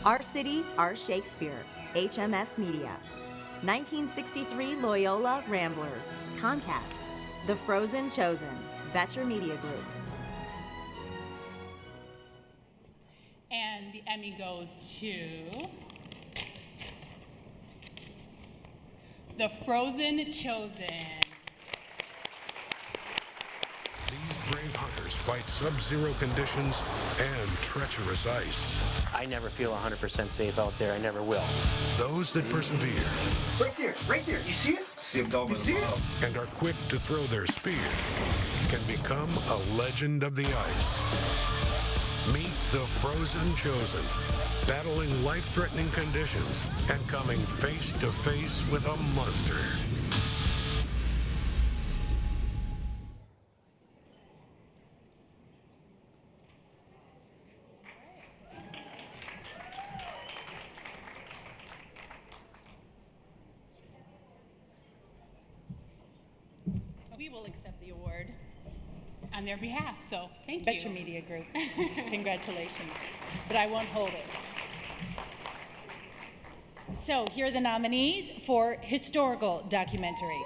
Our City, Our Shakespeare, HMS Media. 1963 Loyola Ramblers, Comcast. The Frozen Chosen, Betcher Media Group. And the Emmy goes to The Frozen Chosen. These brave hunters fight sub-zero conditions and treacherous ice. I never feel 100% safe out there. I never will. Those that persevere. Right there. You see it? You see it? And are quick to throw their spear can become a legend of the ice. Meet the Frozen Chosen, battling life-threatening conditions and coming face to face with a monster. We will accept the award on their behalf, so thank you. Betcher Media Group. Congratulations. But I won't hold it. So here are the nominees for historical documentary.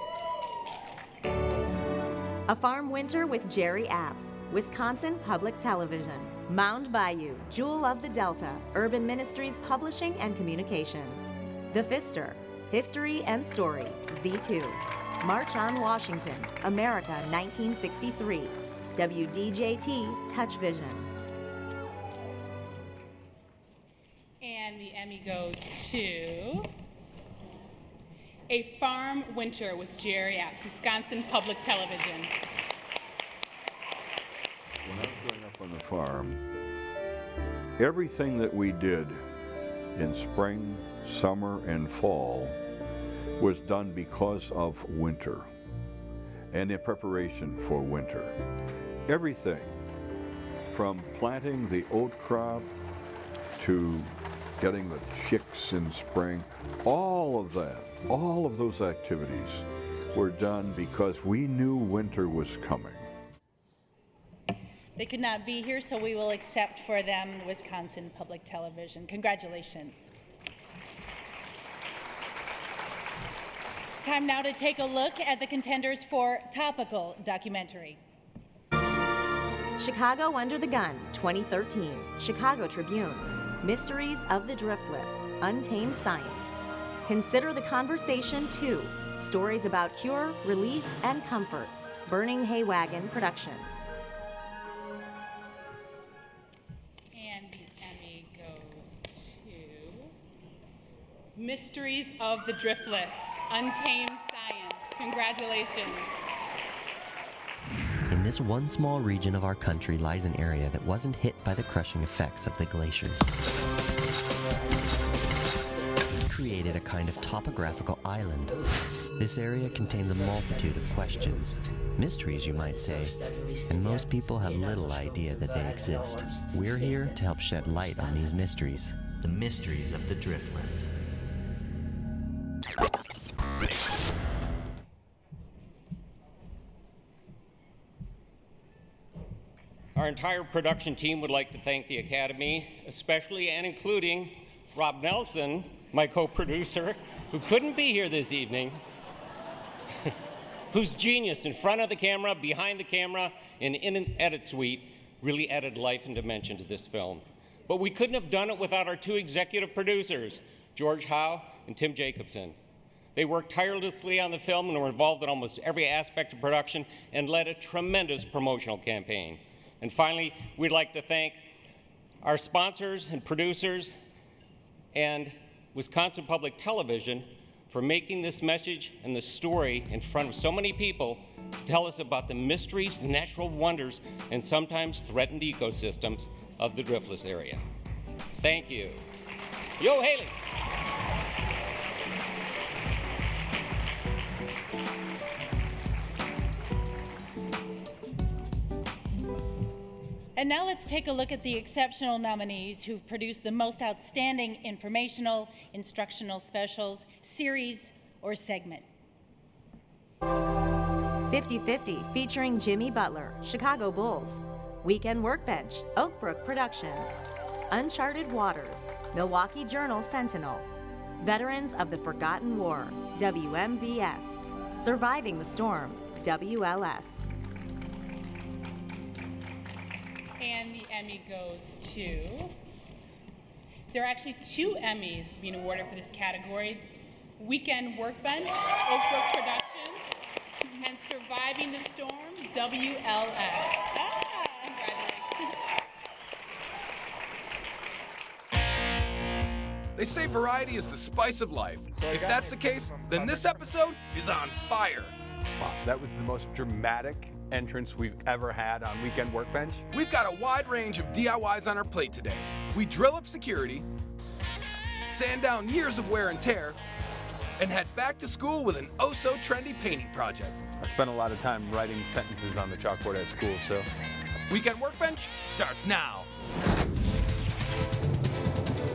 A Farm Winter with Jerry Apps, Wisconsin Public Television. Mound Bayou, Jewel of the Delta, Urban Ministries Publishing and Communications. The Pfister, History and Story, Z2. March on Washington, America 1963. WDJT Touch Vision. And the Emmy goes to A Farm Winter with Jerry Apps, Wisconsin Public Television. When I was growing up on the farm, everything that we did in spring, summer, and fall was done because of winter and in preparation for winter. Everything from planting the oat crop to getting the chicks in spring, all of that, all of those activities were done because we knew winter was coming. They could not be here, so we will accept for them Wisconsin Public Television. Congratulations. Time now to take a look at the contenders for Topical Documentary. Chicago Under the Gun, 2013. Chicago Tribune. Mysteries of the Driftless. Untamed Science. Consider the Conversation 2. Stories about cure, relief, and comfort. Burning Hay Wagon Productions. And the Emmy goes to Mysteries of the Driftless. Untamed Science. Congratulations. In this one small region of our country lies an area that wasn't hit by the crushing effects of the glaciers. It created a kind of topographical island. This area contains a multitude of questions, mysteries you might say, and most people have little idea that they exist. We're here to help shed light on these mysteries. The mysteries of the Driftless. Our entire production team would like to thank the Academy, especially and including Rob Nelson, my co-producer, who couldn't be here this evening, whose genius in front of the camera, behind the camera, and in an edit suite really added life and dimension to this film. But we couldn't have done it without our two executive producers, George Howe and Tim Jacobson. They worked tirelessly on the film and were involved in almost every aspect of production and led a tremendous promotional campaign. And finally, we'd like to thank our sponsors and producers and Wisconsin Public Television for making this message and the story in front of so many people to tell us about the mysteries, the natural wonders, and sometimes threatened ecosystems of the Driftless area. Thank you. Yo, Haley. And now let's take a look at the exceptional nominees who've produced the most outstanding informational, instructional specials, series, or segment. 50-50, featuring Jimmy Butler, Chicago Bulls. Weekend Workbench, Oakbrook Productions. Uncharted Waters, Milwaukee Journal Sentinel. Veterans of the Forgotten War, WMVS. Surviving the Storm, WLS. And the Emmy goes to, there are actually 2 Emmys being awarded for this category. Weekend Workbench, Oakbrook Productions, and Surviving the Storm, WLS. Congratulations. They say variety is the spice of life. If that's the case, then this episode is on fire. Wow, that was the most dramatic entrance we've ever had on Weekend Workbench. We've got a wide range of DIYs on our plate today. We drill up security, sand down years of wear and tear, and head back to school with an oh-so-trendy painting project. I spent a lot of time writing sentences on the chalkboard at school, so. Weekend Workbench starts now.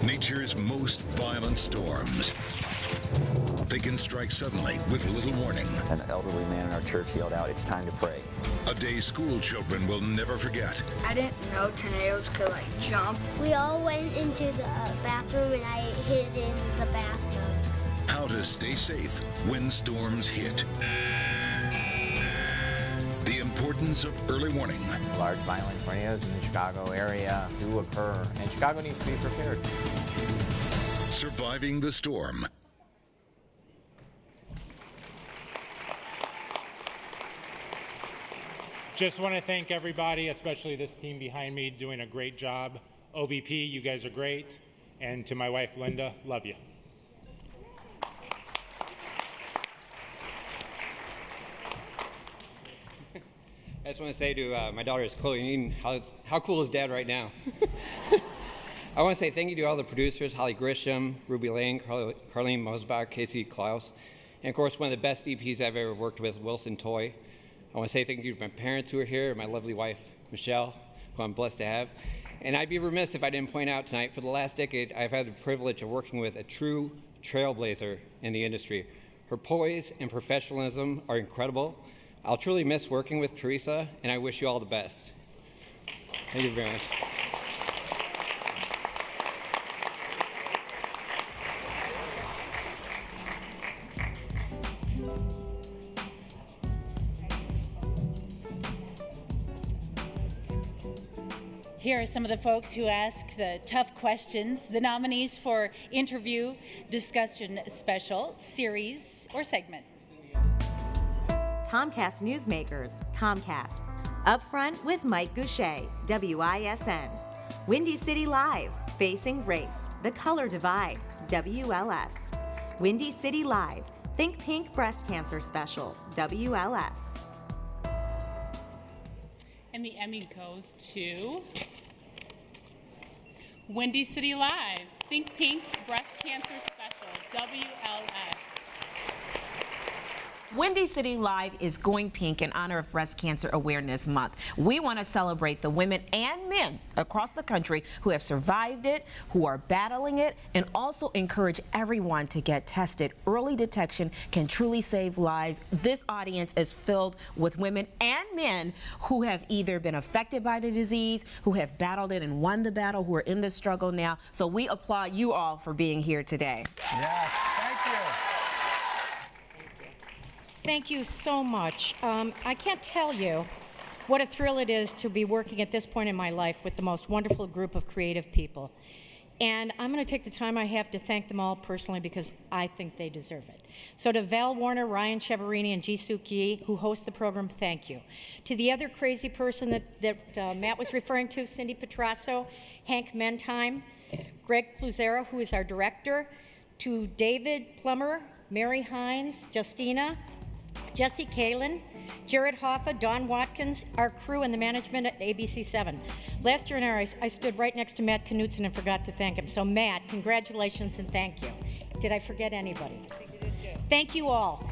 Nature's most violent storms. They can strike suddenly with little warning. An elderly man in our church yelled out, "It's time to pray." A day school children will never forget. I didn't know tornadoes could jump. We all went into the bathroom and I hid in the bathtub. How to stay safe when storms hit. The importance of early warning. Large violent tornadoes in the Chicago area do occur, and Chicago needs to be prepared. Surviving the storm. Just want to thank everybody, especially this team behind me, doing a great job. OBP, you guys are great. And to my wife, Linda, love you. I just want to say to my daughter, Chloe, how cool is Dad right now? I want to say thank you to all the producers, Holly Grisham, Ruby Lane, Carlene Mosbach, Casey Klaus, and of course, one of the best EPs I've ever worked with, Wilson Toy. I want to say thank you to my parents who are here, my lovely wife, Michelle, who I'm blessed to have. And I'd be remiss if I didn't point out tonight, for the last decade, I've had the privilege of working with a true trailblazer in the industry. Her poise and professionalism are incredible. I'll truly miss working with Teresa, and I wish you all the best. Thank you very much. Here are some of the folks who ask the tough questions, the nominees for interview, discussion special, series, or segment. Comcast Newsmakers, Comcast. Upfront with Mike Goucher, WISN. Windy City Live, Facing Race, The Color Divide, WLS. Windy City Live, Think Pink Breast Cancer Special, WLS. And the Emmy goes to Windy City Live, Think Pink Breast Cancer Special, WLS. Windy City Live is going pink in honor of Breast Cancer Awareness Month. We want to celebrate the women and men across the country who have survived it, who are battling it, and also encourage everyone to get tested. Early detection can truly save lives. This audience is filled with women and men who have either been affected by the disease, who have battled it and won the battle, who are in the struggle now. So we applaud you all for being here today. Yes, thank you. Thank you so much. I can't tell you what a thrill it is to be working at this point in my life with the most wonderful group of creative people. And I'm going to take the time I have to thank them all personally because I think they deserve it. So to Val Warner, Ryan Cheverini, and Ji-Suk Yi, who host the program, thank you. To the other crazy person that Matt was referring to, Cindy Petrasso, Hank Mentime, Greg Cluzera, who is our director, to David Plummer, Mary Hines, Justina, Jesse Kalin, Jared Hoffa, Don Watkins, our crew and the management at ABC7. Last year in our I stood right next to Matt Knutson and forgot to thank him. So Matt, congratulations and thank you. Did I forget anybody? Thank you all.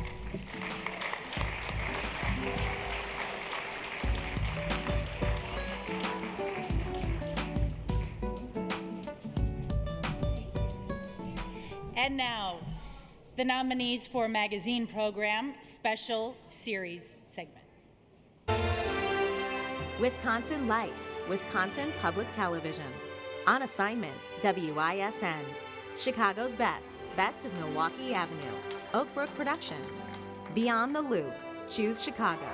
And now, the nominees for Magazine Program Special Series segment. Wisconsin Life, Wisconsin Public Television. On Assignment, WISN. Chicago's Best, Best of Milwaukee Avenue. Oak Brook Productions. Beyond the Loop, Choose Chicago.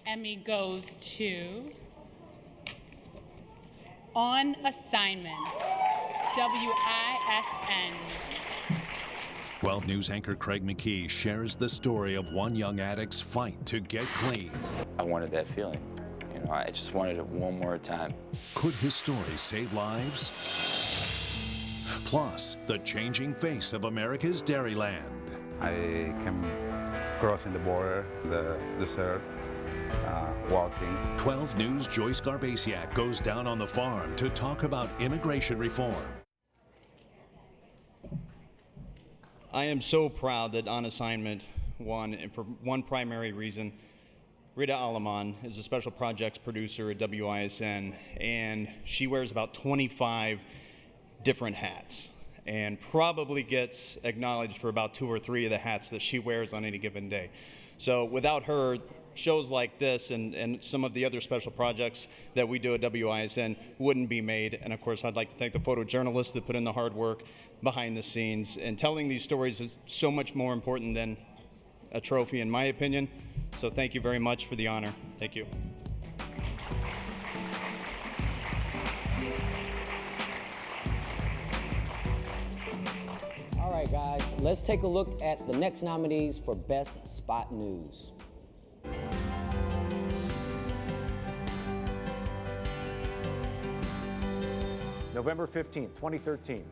Emmy goes to On Assignment, WISN. 12 News anchor Craig McKee shares the story of one young addict's fight to get clean. I wanted that feeling. You know, I just wanted it one more time. Could his story save lives? Plus, the changing face of America's Dairyland. I came crossing the border, the desert, walking. 12 News' Joyce Garbasiak goes down on the farm to talk about immigration reform. I am so proud that On Assignment won, and for one primary reason. Rita Aleman is a special projects producer at WISN, and she wears about 25 different hats and probably gets acknowledged for about 2 or 3 of the hats that she wears on any given day. So without her, shows like this and some of the other special projects that we do at WISN wouldn't be made. And of course, I'd like to thank the photojournalists that put in the hard work behind the scenes. And telling these stories is so much more important than a trophy, in my opinion. So thank you very much for the honor. Thank you. All right, guys, let's take a look at the next nominees for Best Spot News. November 15th, 2013.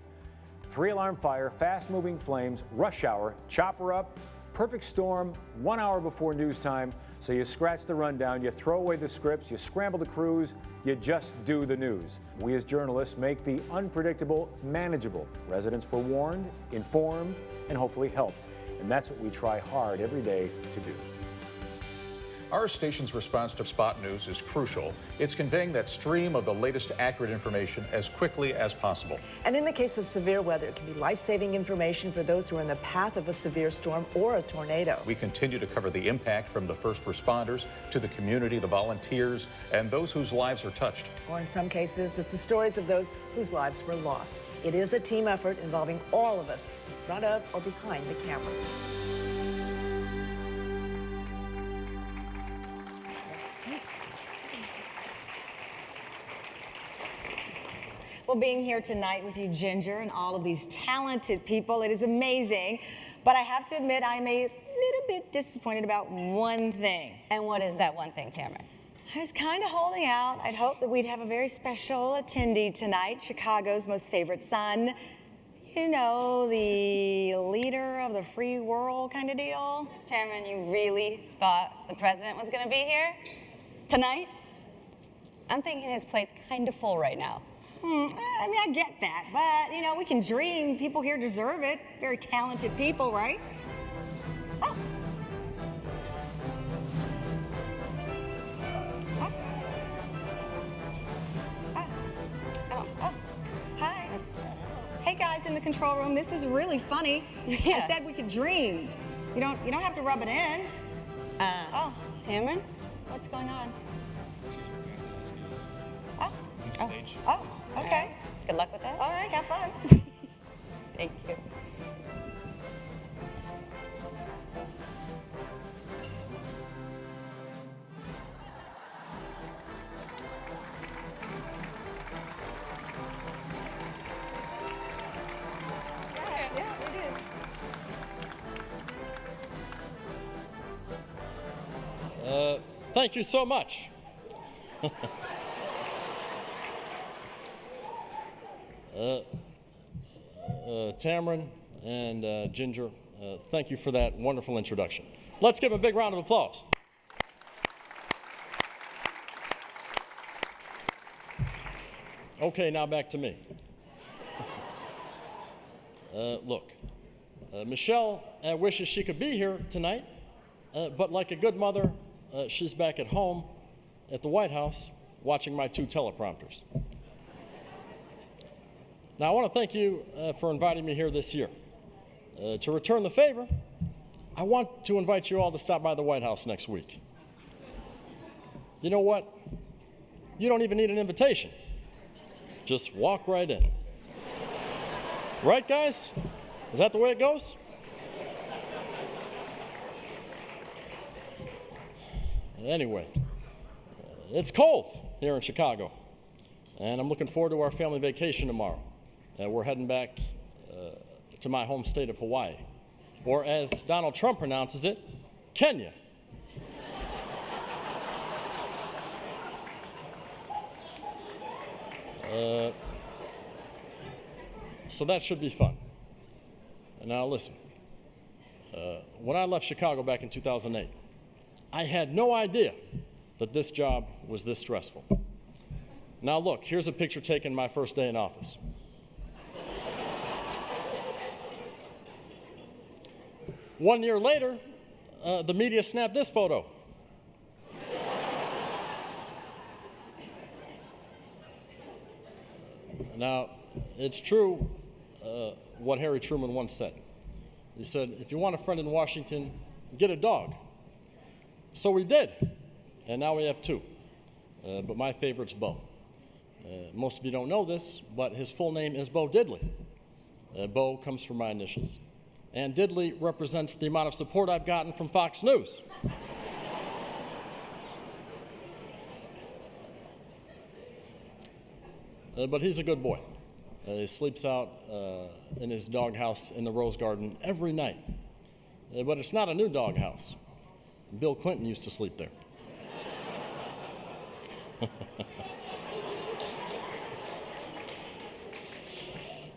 3-alarm fire, fast-moving flames, rush hour, chopper up, perfect storm, 1 hour before news time. So you scratch the rundown, you throw away the scripts, you scramble the crews, you just do the news. We as journalists make the unpredictable manageable. Residents were warned, informed, and hopefully helped. And that's what we try hard every day to do. Our station's response to spot news is crucial. It's conveying that stream of the latest accurate information as quickly as possible. And in the case of severe weather, it can be life-saving information for those who are in the path of a severe storm or a tornado. We continue to cover the impact from the first responders to the community, the volunteers, and those whose lives are touched. Or in some cases, it's the stories of those whose lives were lost. It is a team effort involving all of us in front of or behind the camera. Well, being here tonight with you, Ginger, and all of these talented people, it is amazing. But I have to admit, I'm a little bit disappointed about one thing. And what is that one thing, Tamron? I was kind of holding out. I'd hoped that we'd have a very special attendee tonight, Chicago's most favorite son. You know, the leader of the free world kind of deal. Tamron, you really thought the president was going to be here tonight? I'm thinking his plate's kind of full right now. I mean, I get that, but, you know, we can dream. People here deserve it. Very talented people, right? Oh. Oh. Hi. Hey, guys in the control room, this is really funny. Yeah. I said we could dream. You don't have to rub it in. Tamron? What's going on? Stage. Oh, okay. Good luck with that. All right, have fun. Thank you. Yeah, we did. Thank you so much. Tamron and Ginger, thank you for that wonderful introduction. Let's give them a big round of applause. Okay, now back to me. Look, Michelle wishes she could be here tonight, but like a good mother, she's back at home at the White House watching my 2 teleprompters. Now, I want to thank you for inviting me here this year. To return the favor, I want to invite you all to stop by the White House next week. You know what? You don't even need an invitation. Just walk right in. Right, guys? Is that the way it goes? Anyway, it's cold here in Chicago, and I'm looking forward to our family vacation tomorrow. We're heading back to my home state of Hawaii, or as Donald Trump pronounces it, Kenya. So that should be fun. Now listen, when I left Chicago back in 2008, I had no idea that this job was this stressful. Now look, here's a picture taken my first day in office. One year later, the media snapped this photo. Now, it's true what Harry Truman once said. He said, if you want a friend in Washington, get a dog. So we did, and now we have 2. But my favorite's Bo. Most of you don't know this, but his full name is Bo Diddley. Bo comes from my initials. And Diddley represents the amount of support I've gotten from Fox News. But he's a good boy. He sleeps out in his doghouse in the Rose Garden every night. But it's not a new doghouse. Bill Clinton used to sleep there.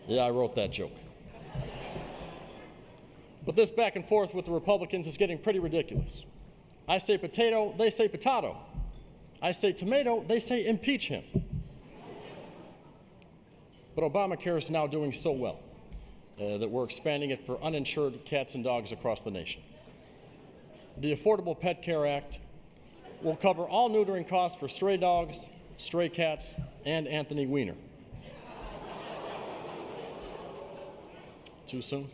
Yeah, I wrote that joke. But this back and forth with the Republicans is getting pretty ridiculous. I say potato, they say potato. I say tomato, they say impeach him. But Obamacare is now doing so well that we're expanding it for uninsured cats and dogs across the nation. The Affordable Pet Care Act will cover all neutering costs for stray dogs, stray cats, and Anthony Weiner. Too soon?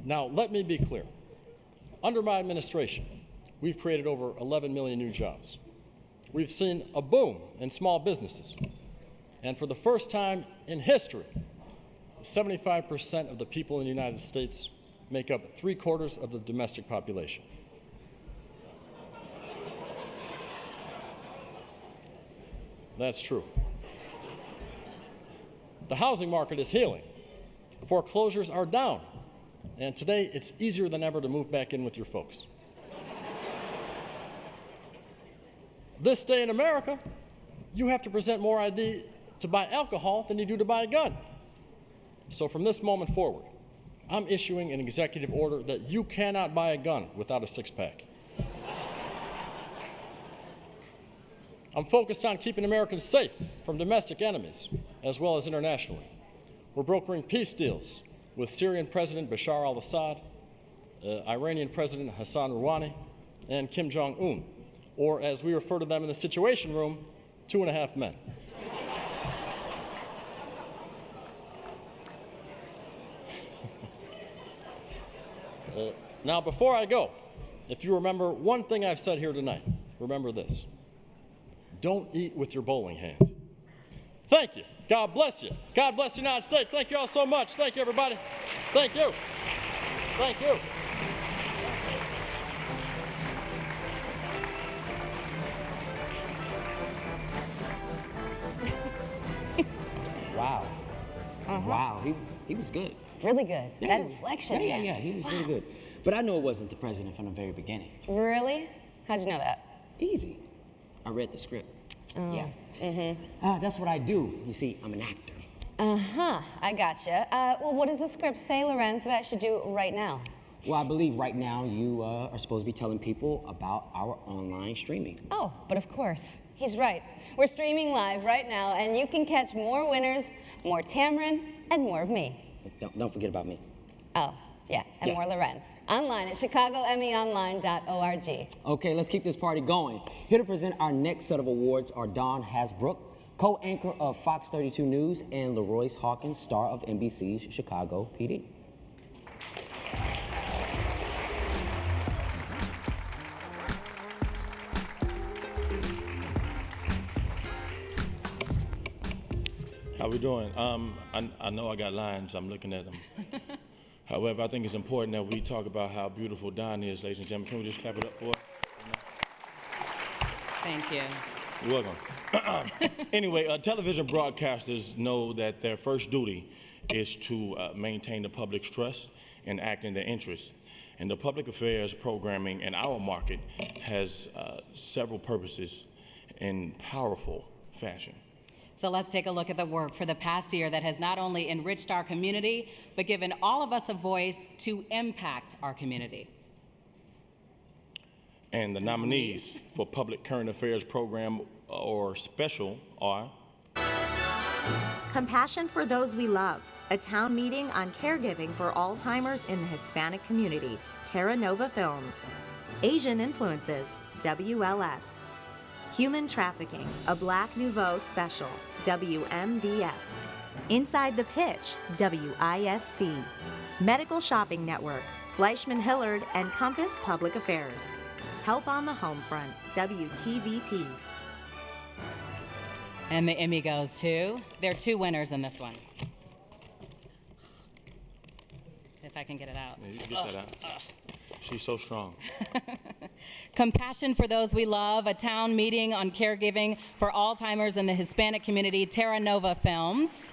Now, let me be clear. Under my administration, we've created over 11 million new jobs. We've seen a boom in small businesses. And for the first time in history, 75% of the people in the United States make up 3/4 of the domestic population. That's true. The housing market is healing. Foreclosures are down. And today, it's easier than ever to move back in with your folks. This day in America, you have to present more ID to buy alcohol than you do to buy a gun. So from this moment forward, I'm issuing an executive order that you cannot buy a gun without a six-pack. I'm focused on keeping Americans safe from domestic enemies, as well as internationally. We're brokering peace deals with Syrian President Bashar al-Assad, Iranian President Hassan Rouhani, and Kim Jong-un, or as we refer to them in the Situation Room, 2.5 men. Now, before I go, if you remember one thing I've said here tonight, remember this. Don't eat with your bowling hand. Thank you. God bless you. God bless the United States. Thank you all so much. Thank you, everybody. Thank you. Thank you. Wow. Wow, he was good. Really good. Yeah. That inflection. Yeah, he was really good. But I knew it wasn't the president from the very beginning. Really? How'd you know that? Easy. I read the script. Oh. Yeah. Mm-hmm. That's what I do. You see, I'm an actor. Uh-huh. I gotcha. Well, what does the script say, Larenz, that I should do right now? Well, I believe right now you are supposed to be telling people about our online streaming. Oh, but of course. He's right. We're streaming live right now, and you can catch more winners, more Tamron, and more of me. Don't forget about me. Oh, yeah, and more Larenz. Online at chicagoemmyonline.org. Okay, let's keep this party going. Here to present our next set of awards are Dawn Hasbrook, co-anchor of Fox 32 News, and LaRoyce Hawkins, star of NBC's Chicago PD. How we doing? I know I got lines. I'm looking at them. However, I think it's important that we talk about how beautiful Dawn is, ladies and gentlemen. Can we just clap it up for her? Thank you. You're welcome. Anyway, television broadcasters know that their first duty is to maintain the public's trust and act in their interests. And the public affairs programming in our market has several purposes in powerful fashion. So let's take a look at the work for the past year that has not only enriched our community, but given all of us a voice to impact our community. And the nominees for Public Current Affairs Program or Special are Compassion for Those We Love, a town meeting on caregiving for Alzheimer's in the Hispanic community, Terra Nova Films. Asian Influences, WLS. Human Trafficking, a Black Nouveau Special, WMVS. Inside the Pitch, WISC. Medical Shopping Network, Fleischman Hillard and Compass Public Affairs. Help on the Home Front, WTVP. And the Emmy goes to, there are two winners in this one. If I can get it out. Yeah, you can get that out. She's so strong. Compassion for Those We Love, a town meeting on caregiving for Alzheimer's in the Hispanic community, Terra Nova Films.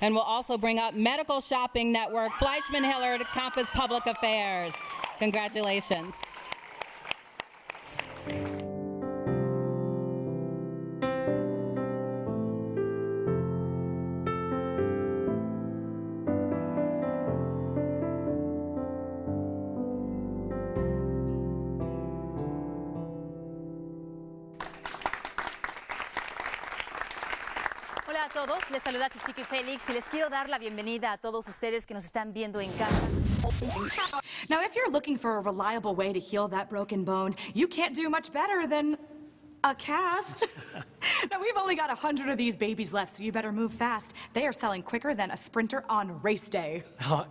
And we'll also bring up Medical Shopping Network, Fleischman Hillard, Compass Public Affairs. Congratulations. Hola, Hola a todos, les saluda Chiqui Félix y les quiero dar la bienvenida a todos ustedes que nos están viendo en casa. Now, if you're looking for a reliable way to heal that broken bone, you can't do much better than a cast. Now, we've only got 100 of these babies left, so you better move fast. They are selling quicker than a sprinter on race day.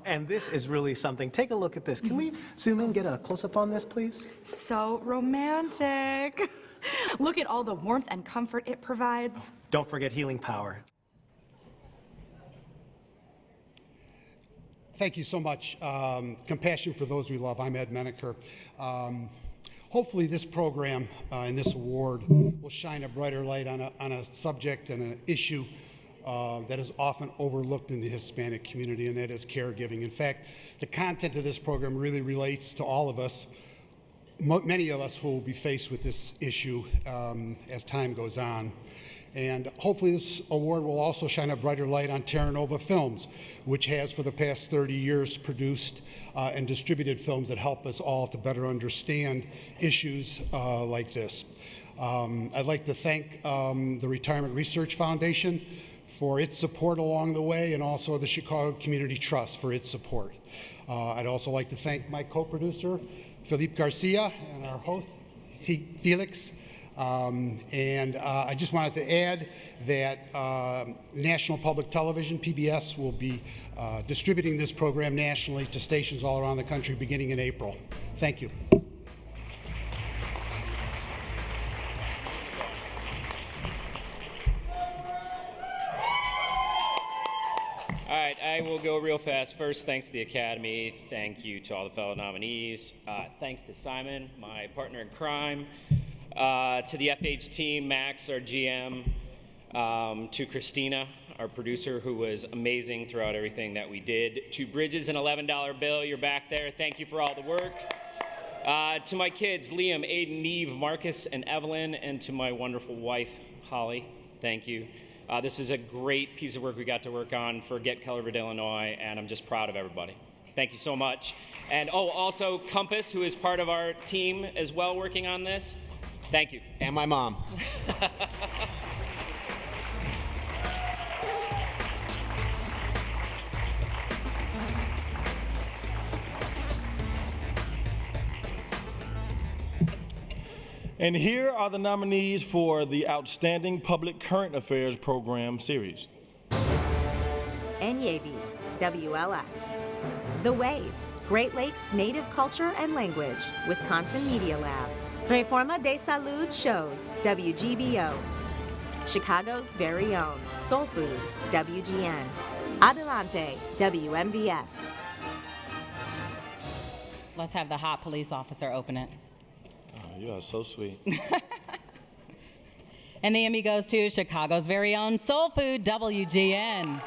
And this is really something. Take a look at this. Can we zoom in, get a close-up on this, please? So romantic. Look at all the warmth and comfort it provides. Don't forget healing power. Thank you so much. Compassion for Those We Love. I'm Ed Menaker. Hopefully this program and this award will shine a brighter light on a subject and an issue that is often overlooked in the Hispanic community, and that is caregiving. In fact, the content of this program really relates to all of us. Many of us will be faced with this issue as time goes on. And hopefully this award will also shine a brighter light on Terra Nova Films, which has for the past 30 years produced and distributed films that help us all to better understand issues like this. I'd like to thank the Retirement Research Foundation for its support along the way, and also the Chicago Community Trust for its support. I'd also like to thank my co-producer, Felipe Garcia, and our host, Felix. I just wanted to add that National Public Television, PBS, will be distributing this program nationally to stations all around the country beginning in April. Thank you. All right, I will go real fast. First, thanks to the Academy. Thank you to all the fellow nominees. Thanks to Simon, my partner in crime. To the FH team, Max, our GM. To Christina, our producer, who was amazing throughout everything that we did. To Bridges, an $11 bill, you're back there. Thank you for all the work. To my kids, Liam, Aiden, Neve, Marcus, and Evelyn, and to my wonderful wife, Holly, thank you. This is a great piece of work we got to work on for Get Colored, Illinois, and I'm just proud of everybody. Thank you so much. And also Compass, who is part of our team as well working on this. Thank you. And my mom. And here are the nominees for the Outstanding Public Current Affairs Program Series. Beat, WLS. The Waves, Great Lakes Native Culture and Language, Wisconsin Media Lab. Reforma de Salud Shows, WGBO. Chicago's very own Soul Food, WGN. Adelante, WMVS. Let's have the hot police officer open it. Oh, you are so sweet. And the Emmy goes to Chicago's very own Soul Food, WGN.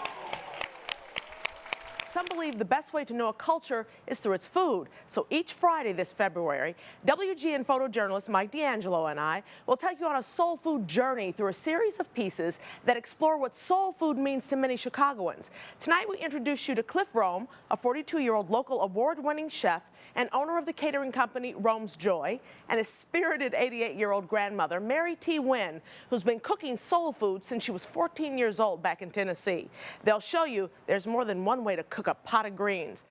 Some believe the best way to know a culture is through its food. So each Friday this February, WGN photojournalist Mike D'Angelo and I will take you on a soul food journey through a series of pieces that explore what soul food means to many Chicagoans. Tonight we introduce you to Cliff Rome, a 42-year-old local award-winning chef and owner of the catering company Rome's Joy, and his spirited 88-year-old grandmother, Mary T. Wynn, who's been cooking soul food since she was 14 years old back in Tennessee. They'll show you there's more than one way to cook a pot of greens.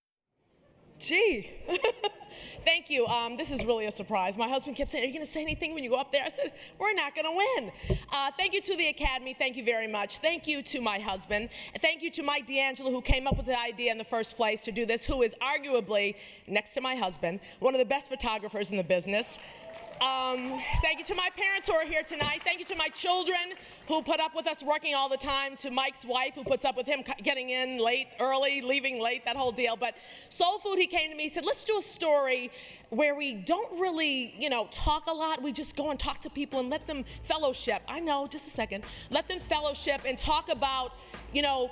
Gee, thank you. This is really a surprise. My husband kept saying, are you going to say anything when you go up there? I said, we're not going to win. Thank you to the Academy. Thank you very much. Thank you to my husband. And thank you to Mike D'Angelo, who came up with the idea in the first place to do this, who is arguably, next to my husband, one of the best photographers in the business. Thank you to my parents who are here tonight. Thank you to my children who put up with us working all the time, to Mike's wife who puts up with him getting in late, early, leaving late, that whole deal. But Soul Food, he came to me, he said, let's do a story where we don't really, talk a lot. We just go and talk to people and let them fellowship. I know, just a second. Let them fellowship and talk about,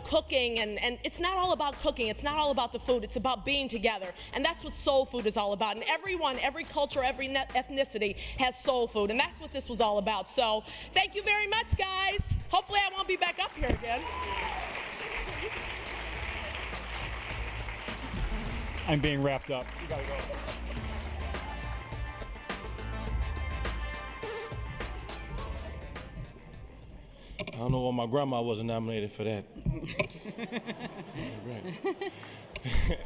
cooking. And it's not all about cooking. It's not all about the food. It's about being together. And that's what soul food is all about. And everyone, every culture, every ethnicity has soul food. And that's what this was all about. So thank you very much, guys. Hopefully I won't be back up here again. I'm being wrapped up. You gotta go. I don't know why my grandma wasn't nominated for that.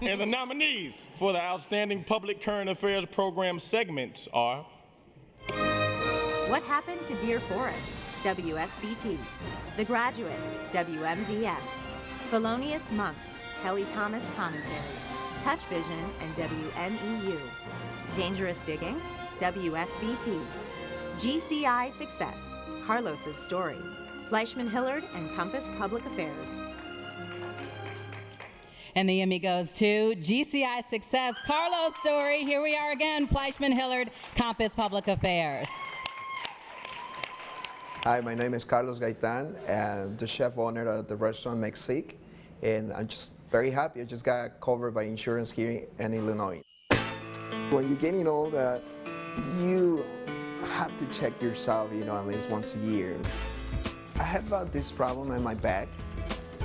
And the nominees for the Outstanding Public Current Affairs Program segments are What Happened to Deer Forest? WSBT. The Graduates, WMVS. Felonious Monk, Kelly Thomas Commentary. Touch Vision, and WNEU. Dangerous Digging, WSBT. GCI Success, Carlos's Story. Fleischman Hillard and Compass Public Affairs. And the Emmy goes to GCI Success, Carlos Story. Here we are again, Fleischman Hillard, Compass Public Affairs. Hi, my name is Carlos Gaitan. I'm the chef owner of the restaurant Mexique, and I'm just very happy. I just got covered by insurance here in Illinois. When you're getting older, you have to check yourself, at least once a year. I have this problem in my back.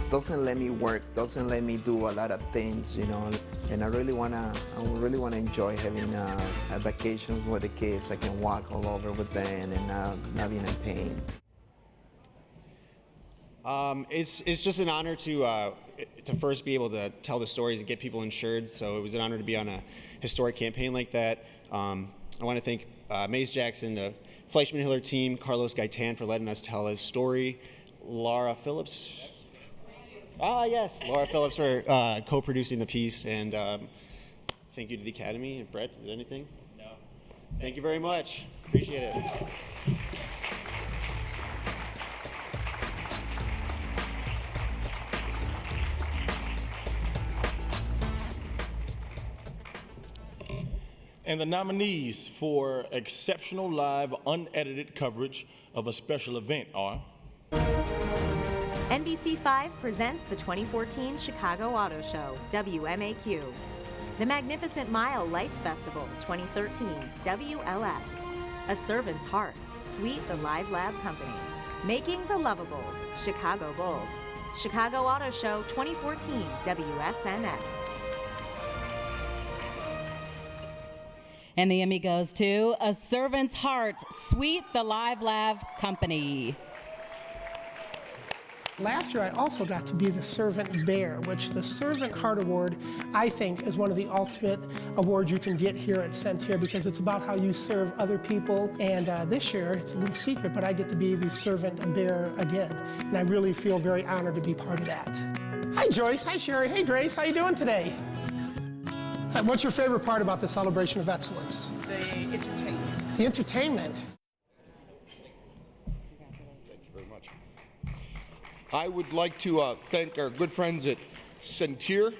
Doesn't let me work, doesn't let me do a lot of things, and I really wanna enjoy having a vacation with the kids. I can walk all over with them and not being in pain. It's just an honor to first be able to tell the stories and get people insured. So it was an honor to be on a historic campaign like that. I want to thank Maze Jackson, the Fleischman Hillard team, Carlos Gaitan for letting us tell his story, Laura Phillips. Yes, Laura Phillips for co-producing the piece, and thank you to the Academy. Brett, is there anything? No. Thank you very much. Appreciate it. And the nominees for exceptional live, unedited coverage of a special event are NBC5 presents the 2014 Chicago Auto Show, WMAQ. The Magnificent Mile Lights Festival, 2013, WLS. A Servant's Heart, Sweet the Live Lab Company. Making the Lovables, Chicago Bulls. Chicago Auto Show, 2014, WSNS. And the Emmy goes to A Servant's Heart, Sweet the Live Lab Company. Last year, I also got to be the Servant Bear, which the Servant Heart Award, I think, is one of the ultimate awards you can get here at Centere because it's about how you serve other people. And this year, it's a little secret, but I get to be the Servant Bear again. And I really feel very honored to be part of that. Hi, Joyce. Hi, Sherry. Hey, Grace. How you doing today? What's your favorite part about the Celebration of Excellence? The entertainment. The entertainment. I would like to thank our good friends at Centere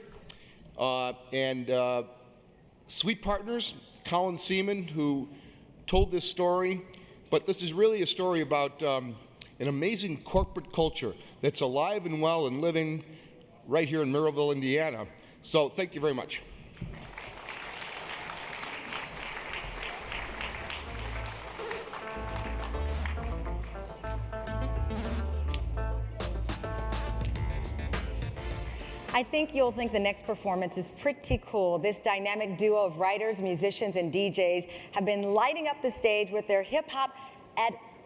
and Sweet Partners, Colin Seaman, who told this story. But this is really a story about an amazing corporate culture that's alive and well and living right here in Merrillville, Indiana. So thank you very much. I think you'll think the next performance is pretty cool. This dynamic duo of writers, musicians, and DJs have been lighting up the stage with their hip-hop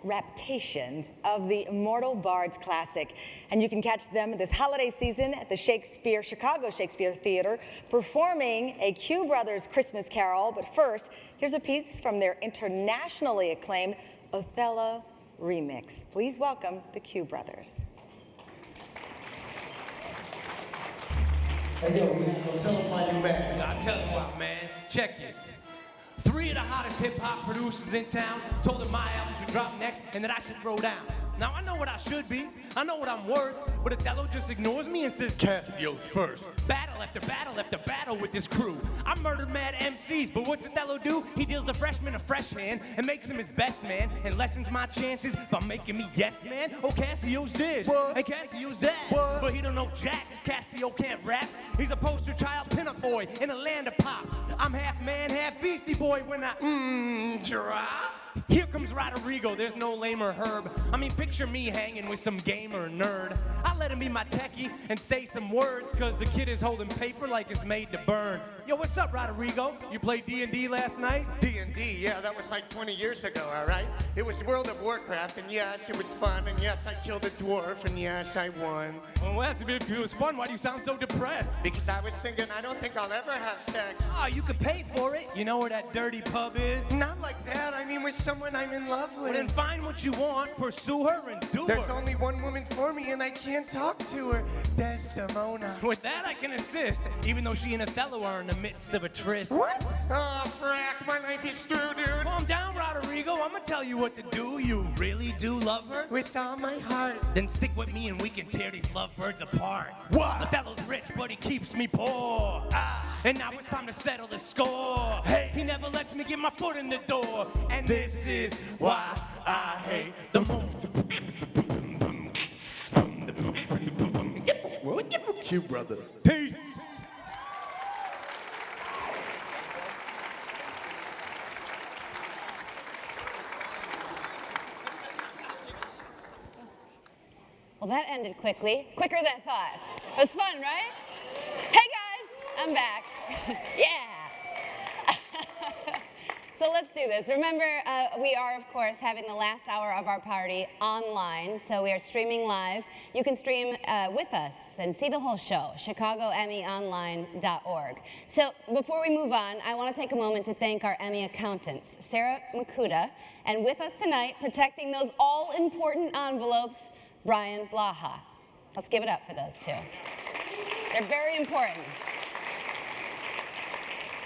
adaptations of the Immortal Bards classic. And you can catch them this holiday season at the Chicago Shakespeare Theater, performing a Q Brothers Christmas Carol. But first, here's a piece from their internationally acclaimed Othello remix. Please welcome the Q Brothers. Hey, yo, man, tell them why you mad. I'll tell you what, man. Check it. 3 of the hottest hip-hop producers in town told them my album should drop next and that I should throw down. Now, I know what I should be. I know what I'm worth. But Othello just ignores me and says, Cassio's first. Battle after battle after battle with this crew. I murdered mad MCs, but what's Othello do? He deals the freshman a fresh hand and makes him his best man and lessens my chances by making me yes man. Oh, Cassio's this and Cassio's that. But he don't know jack, cause Cassio can't rap. He's a poster child pinup boy in a land of pop. I'm half man, half beastie boy when I drop. Here comes Rodrigo, there's no lamer Herb. I mean, picture me hanging with some gamer nerd. I let him be my techie and say some words, cause the kid is holding paper like it's made to burn. Yo, what's up, Rodrigo? You played D&D last night? D&D, yeah, that was like 20 years ago, all right? It was World of Warcraft, and yes, it was fun, and yes, I killed a dwarf, and yes, I won. Well, that's a bit, if it was fun, why do you sound so depressed? Because I was thinking, I don't think I'll ever have sex. Oh, you could pay for it. You know where that dirty pub is? Not like that, I mean with someone I'm in love with. Well, then find what you want, pursue her, and do There's her. only one woman for me, and I can't talk to her. Desdemona. With that, I can assist, even though she and Othello are in the midst of a tryst. What? Oh, frack, my life is through, dude. Calm down, Rodrigo. I'm gonna tell you what to do. You really do love her? With all my heart. Then stick with me and we can tear these lovebirds apart. What? Othello's rich, but he keeps me poor. And now it's time to settle the score. Hey. He never lets me get my foot in the door. And this is why I hate the most. Q Brothers. Peace. Well, that ended quickly. Quicker than I thought. It was fun, right? Hey, guys, I'm back. Yeah. So let's do this. Remember, we are, of course, having the last hour of our party online, so we are streaming live. You can stream with us and see the whole show, chicagoemmyonline.org. So before we move on, I want to take a moment to thank our Emmy accountants, Sarah Makuta, and with us tonight, protecting those all-important envelopes, Brian Blaha. Let's give it up for those two. They're very important.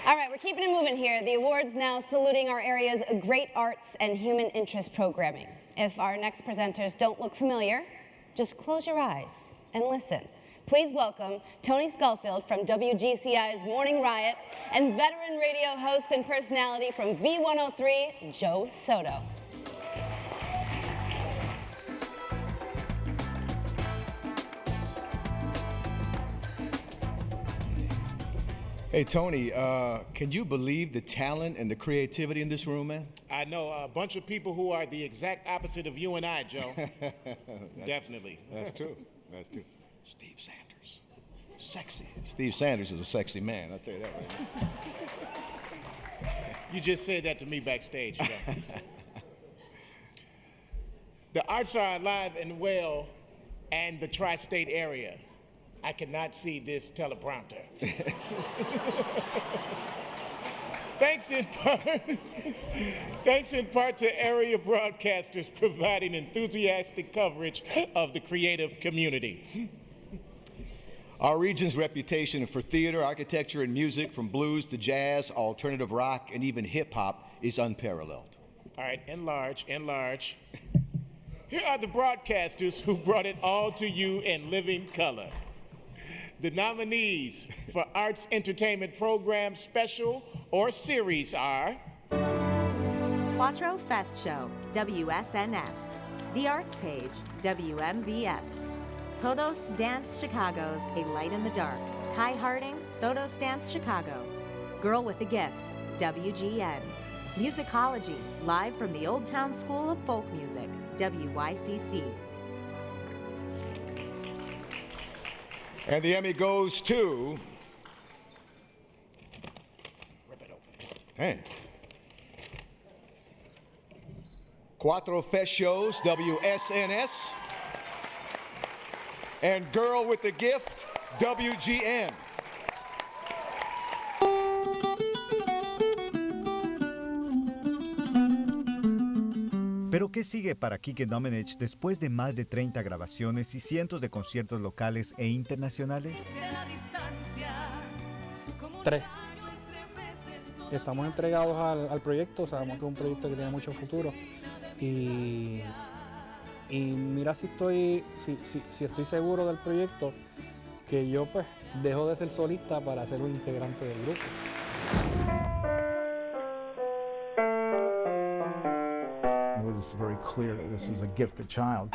All right, we're keeping it moving here. The awards now saluting our area's great arts and human interest programming. If our next presenters don't look familiar, just close your eyes and listen. Please welcome Tony Schofield from WGCI's Morning Riot and veteran radio host and personality from V103, Joe Soto. Hey, Tony, can you believe the talent and the creativity in this room, man? I know a bunch of people who are the exact opposite of you and I, Joe. Definitely. That's true. That's true. Steve Sanders. Sexy. Steve Sanders is a sexy man, I'll tell you that right now. You just said that to me backstage, Joe. The arts are alive and well, and the tri-state area. I cannot see this teleprompter. Thanks in part to area broadcasters providing enthusiastic coverage of the creative community. Our region's reputation for theater, architecture, and music, from blues to jazz, alternative rock, and even hip-hop, is unparalleled. All right, enlarge. Here are the broadcasters who brought it all to you in living color. The nominees for Arts Entertainment Program Special or Series are Quattro Fest Show, WSNS. The Arts Page, WMVS. Todos Dance Chicago's A Light in the Dark. Kai Harding, Todos Dance Chicago. Girl with a Gift, WGN. Musicology, live from the Old Town School of Folk Music, WYCC. And the Emmy goes to... Rip it open. Hey. Quattro Fest Shows, WSNS. And Girl with the Gift, WGN. ¿Pero qué sigue para Kike Domenech después de más de 30 grabaciones y cientos de conciertos locales e internacionales? 3. Estamos entregados al proyecto, sabemos que es un proyecto que tiene mucho futuro. Y mira si estoy seguro del proyecto, que yo pues dejo de ser solista para ser un integrante del grupo. It was very clear that this was a gifted child.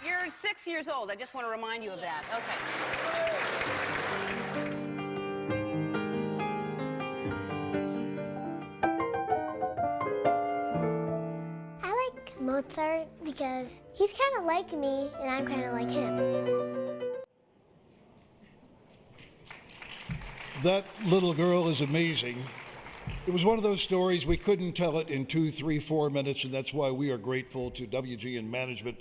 You're 6 years old. I just want to remind you of that. Okay. Mozart because he's kind of like me and I'm kind of like him. That little girl is amazing. It was one of those stories we couldn't tell it in 2, 3, 4 minutes, and that's why we are grateful to WGN management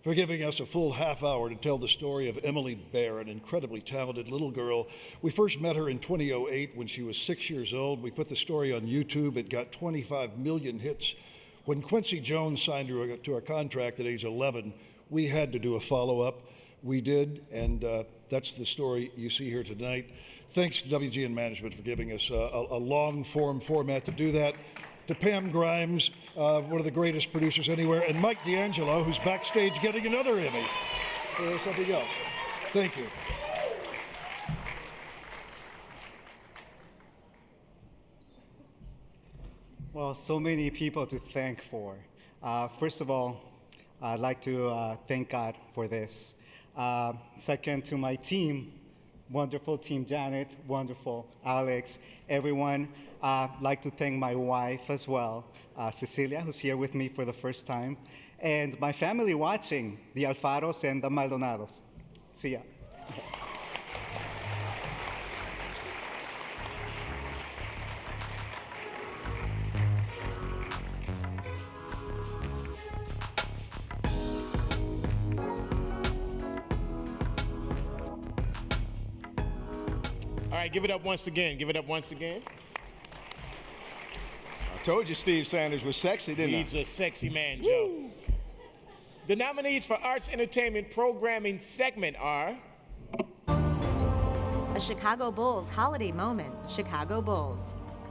for giving us a full half hour to tell the story of Emily Bear, an incredibly talented little girl. We first met her in 2008 when she was 6 years old. We put the story on YouTube. It got 25 million hits. When Quincy Jones signed her to a contract at age 11, we had to do a follow-up. We did, and that's the story you see here tonight. Thanks to WGN management for giving us a long-form format to do that. To Pam Grimes, one of the greatest producers anywhere, and Mike D'Angelo, who's backstage getting another Emmy or something else. Thank you. Well, so many people to thank for. First of all, I'd like to thank God for this. Second, to my team, wonderful team, Janet, wonderful, Alex, everyone. I'd like to thank my wife as well, Cecilia, who's here with me for the first time, and my family watching, the Alfaros and the Maldonados. See ya. All right, give it up once again. Give it up once again. I told you Steve Sanders was sexy, didn't I? He's a sexy man, Joe. The nominees for Arts Entertainment Programming segment are A Chicago Bulls holiday moment, Chicago Bulls.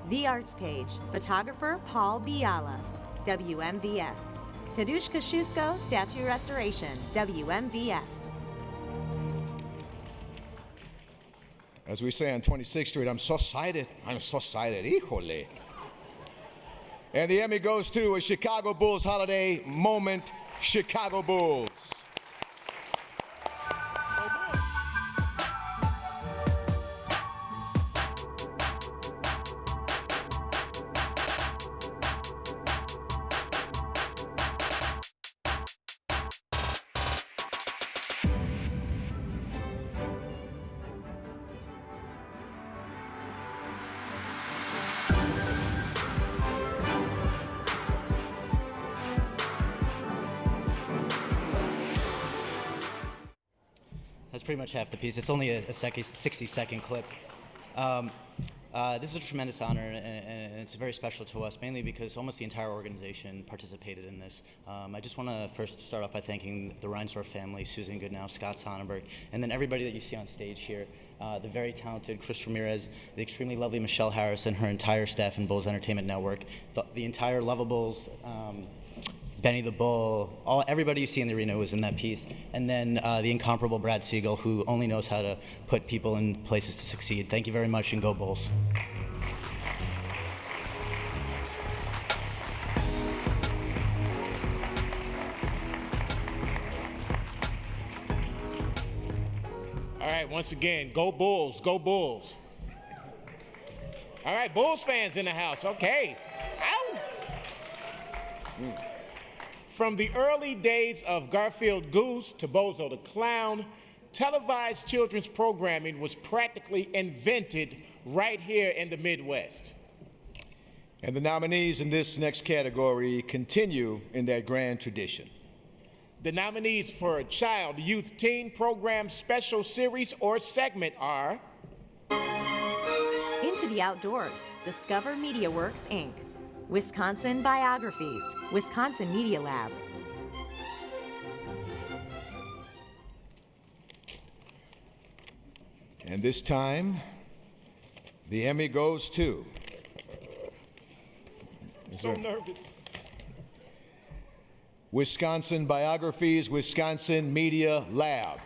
The Arts Page, photographer Paul Bialas, WMVS. Tadeusz Kosciuszko, statue restoration, WMVS. As we say on 26th Street, I'm so excited. I'm so excited. Híjole. And the Emmy goes to A Chicago Bulls holiday moment, Chicago Bulls. That's pretty much half the piece. It's only a 60-second clip. This is a tremendous honor, and it's very special to us, mainly because almost the entire organization participated in this. I just want to first start off by thanking the Reinsdorf family, Susan Goodnow, Scott Sonnenberg, and then everybody that you see on stage here. The very talented Chris Ramirez, the extremely lovely Michelle Harris, and her entire staff in Bulls Entertainment Network, the entire Lovables, Benny the Bull, everybody you see in the arena was in that piece. And then the incomparable Brad Siegel, who only knows how to put people in places to succeed. Thank you very much, and go Bulls. All right, once again, go Bulls, go Bulls. All right, Bulls fans in the house, okay. Ow! From the early days of Garfield Goose to Bozo the Clown, televised children's programming was practically invented right here in the Midwest. And the nominees in this next category continue in that grand tradition. The nominees for Child, Youth, Teen Program Special Series or Segment are Into the Outdoors, Discover Media Works, Inc. Wisconsin Biographies, Wisconsin Media Lab. And this time, the Emmy goes to... I'm so nervous. Wisconsin Biographies, Wisconsin Media Lab.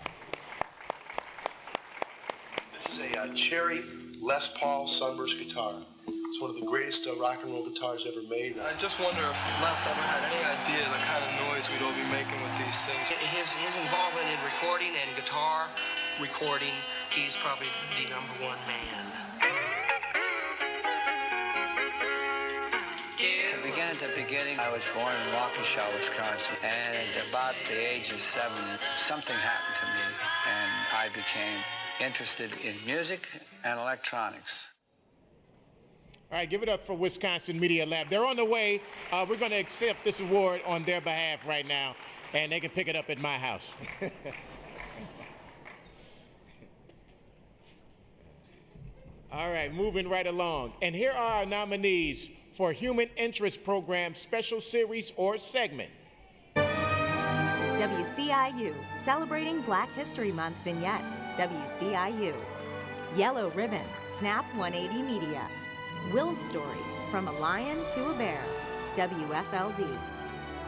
This is a Cherry Les Paul Sunburst guitar. It's one of the greatest rock and roll guitars ever made. I just wonder if Les ever had any idea the kind of noise we'd all be making with these things. His involvement in recording and guitar recording, he's probably the #1 man. To begin at the beginning. I was born in Waukesha, Wisconsin, and at about the age of 7, something happened to me, and I became interested in music and electronics. All right, give it up for Wisconsin Media Lab. They're on the way. We're going to accept this award on their behalf right now, and they can pick it up at my house. All right, moving right along. And here are our nominees for Human Interest Program Special Series or Segment. WCIU, celebrating Black History Month vignettes. WCIU. Yellow Ribbon, Snap 180 Media. Will's Story, From a Lion to a Bear. WFLD.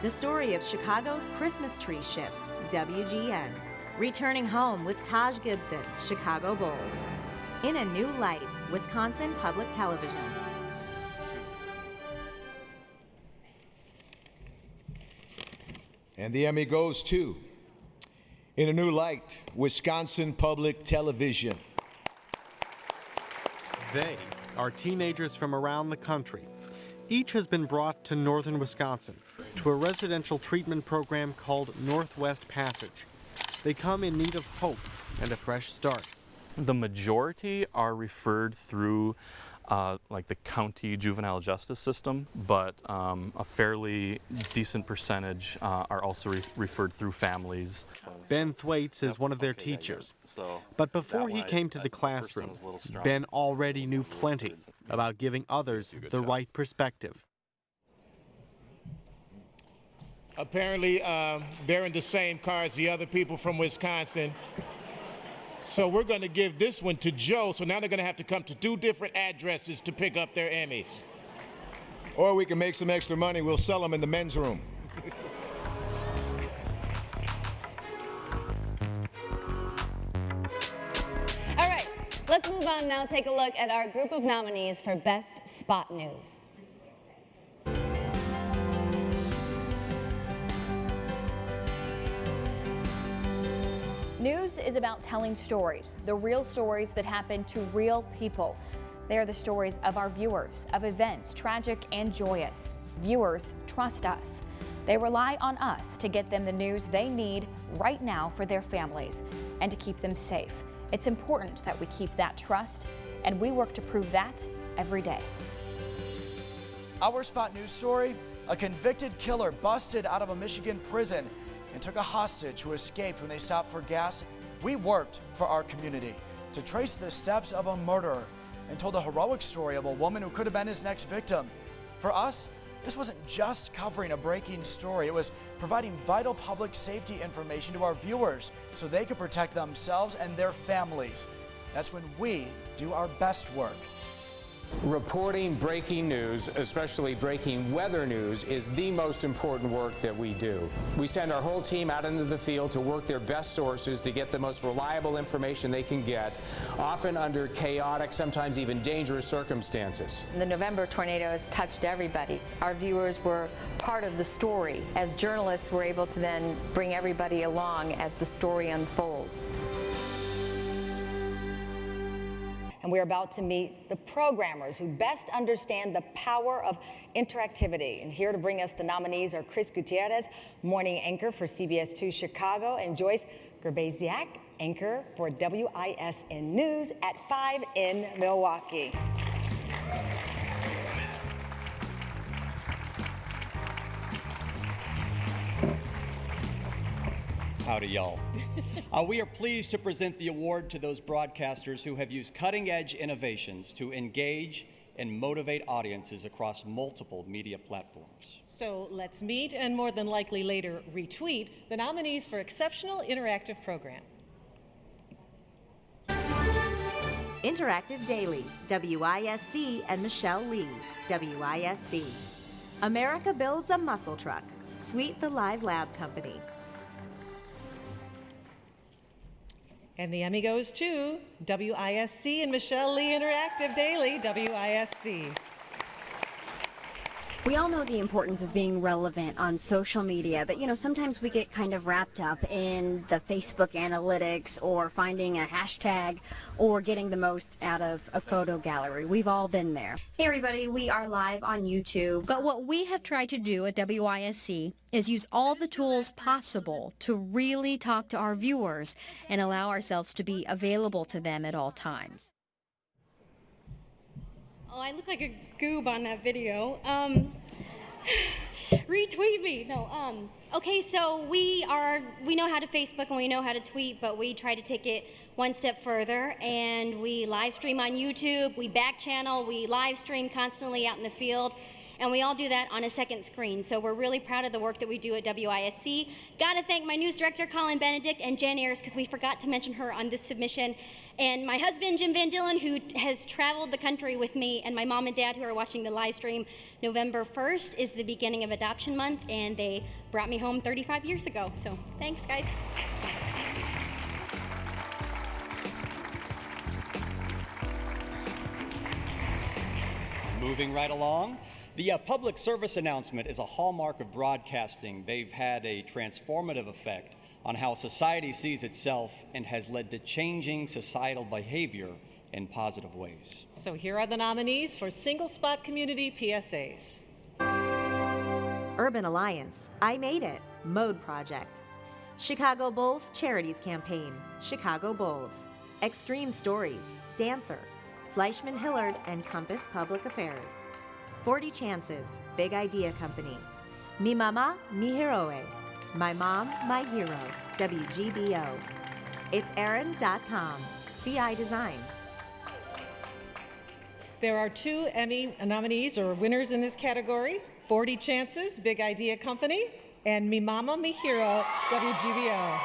The Story of Chicago's Christmas Tree Ship. WGN. Returning Home with Taj Gibson, Chicago Bulls. In a New Light, Wisconsin Public Television. And the Emmy goes to In a New Light, Wisconsin Public Television. They are teenagers from around the country. Each has been brought to northern Wisconsin to a residential treatment program called Northwest Passage. They come in need of hope and a fresh start. The majority are referred through like the county juvenile justice system, but a fairly decent percentage are also referred through families. Ben Thwaites is one of their teachers. But before he came to the classroom, Ben already knew plenty about giving others the right perspective. Apparently, they're in the same car as the other people from Wisconsin. So we're going to give this one to Joe, so now they're going to have to come to 2 different addresses to pick up their Emmys. Or we can make some extra money. We'll sell them in the men's room. All right, let's move on now. Take a look at our group of nominees for Best Spot News. News is about telling stories, the real stories that happen to real people. They are the stories of our viewers, of events, tragic and joyous. Viewers trust us. They rely on us to get them the news they need right now for their families and to keep them safe. It's important that we keep that trust, and we work to prove that every day. Our Spot News story, a convicted killer busted out of a Michigan prison and took a hostage who escaped when they stopped for gas. We worked for our community to trace the steps of a murderer and told a heroic story of a woman who could have been his next victim. For us, this wasn't just covering a breaking story. It was providing vital public safety information to our viewers so they could protect themselves and their families. That's when we do our best work. Reporting breaking news, especially breaking weather news, is the most important work that we do. We send our whole team out into the field to work their best sources to get the most reliable information they can get, often under chaotic, sometimes even dangerous circumstances. The November tornadoes touched everybody. Our viewers were part of the story. As journalists, we're able to then bring everybody along as the story unfolds. And we're about to meet the programmers who best understand the power of interactivity. And here to bring us the nominees are Chris Gutierrez, morning anchor for CBS 2 Chicago, and Joyce Gerbaziak, anchor for WISN News at 5 in Milwaukee. Howdy, y'all. We are pleased to present the award to those broadcasters who have used cutting-edge innovations to engage and motivate audiences across multiple media platforms. So let's meet and more than likely later retweet the nominees for Exceptional Interactive Program. Interactive Daily, WISC and Michelle Lee, WISC. America Builds a Muscle Truck, Sweet the Live Lab Company. And the Emmy goes to WISC and Michelle Lee Interactive Daily, WISC. We all know the importance of being relevant on social media, but sometimes we get kind of wrapped up in the Facebook analytics or finding a hashtag or getting the most out of a photo gallery. We've all been there. Hey everybody, we are live on YouTube. But what we have tried to do at WYSC is use all the tools possible to really talk to our viewers and allow ourselves to be available to them at all times. Oh, I look like a goob on that video. Retweet me. No. Okay, so we know how to Facebook and we know how to tweet, but we try to take it one step further, and we live stream on YouTube, we back channel, we live stream constantly out in the field, and we all do that on a second screen. So we're really proud of the work that we do at WISC. Gotta thank my news director, Colin Benedict, and Jen Ayers, because we forgot to mention her on this submission. And my husband, Jim Van Dillen, who has traveled the country with me, and my mom and dad, who are watching the live stream. November 1st is the beginning of Adoption Month, and they brought me home 35 years ago. So thanks, guys. Moving right along. The public service announcement is a hallmark of broadcasting. They've had a transformative effect on how society sees itself and has led to changing societal behavior in positive ways. So here are the nominees for Single Spot Community PSAs. Urban Alliance, I Made It, Mode Project. Chicago Bulls Charities Campaign, Chicago Bulls. Extreme Stories, Dancer, Fleischman Hillard and Compass Public Affairs. 40 Chances, Big Idea Company. Mi Mama, Mi Heroe. My Mom, My Hero, WGBO. It's Aaron.com, CI Design. There are 2 Emmy nominees or winners in this category. 40 Chances, Big Idea Company, and Mi Mama, Mi Hero, WGBO.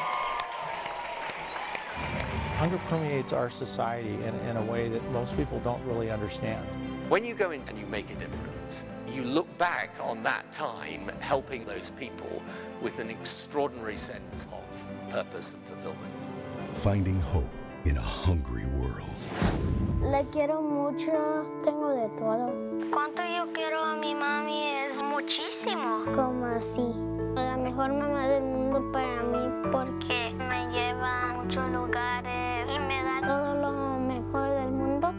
Hunger permeates our society in a way that most people don't really understand. When you go in and you make a difference, you look back on that time helping those people with an extraordinary sense of purpose and fulfillment. Finding hope in a hungry world. Le quiero mucho, tengo de todo. Cuánto yo quiero a mi mami es muchísimo. Como así. La mejor mamá del mundo para mí porque me lleva a muchos lugares y me da todo lo mejor del mundo.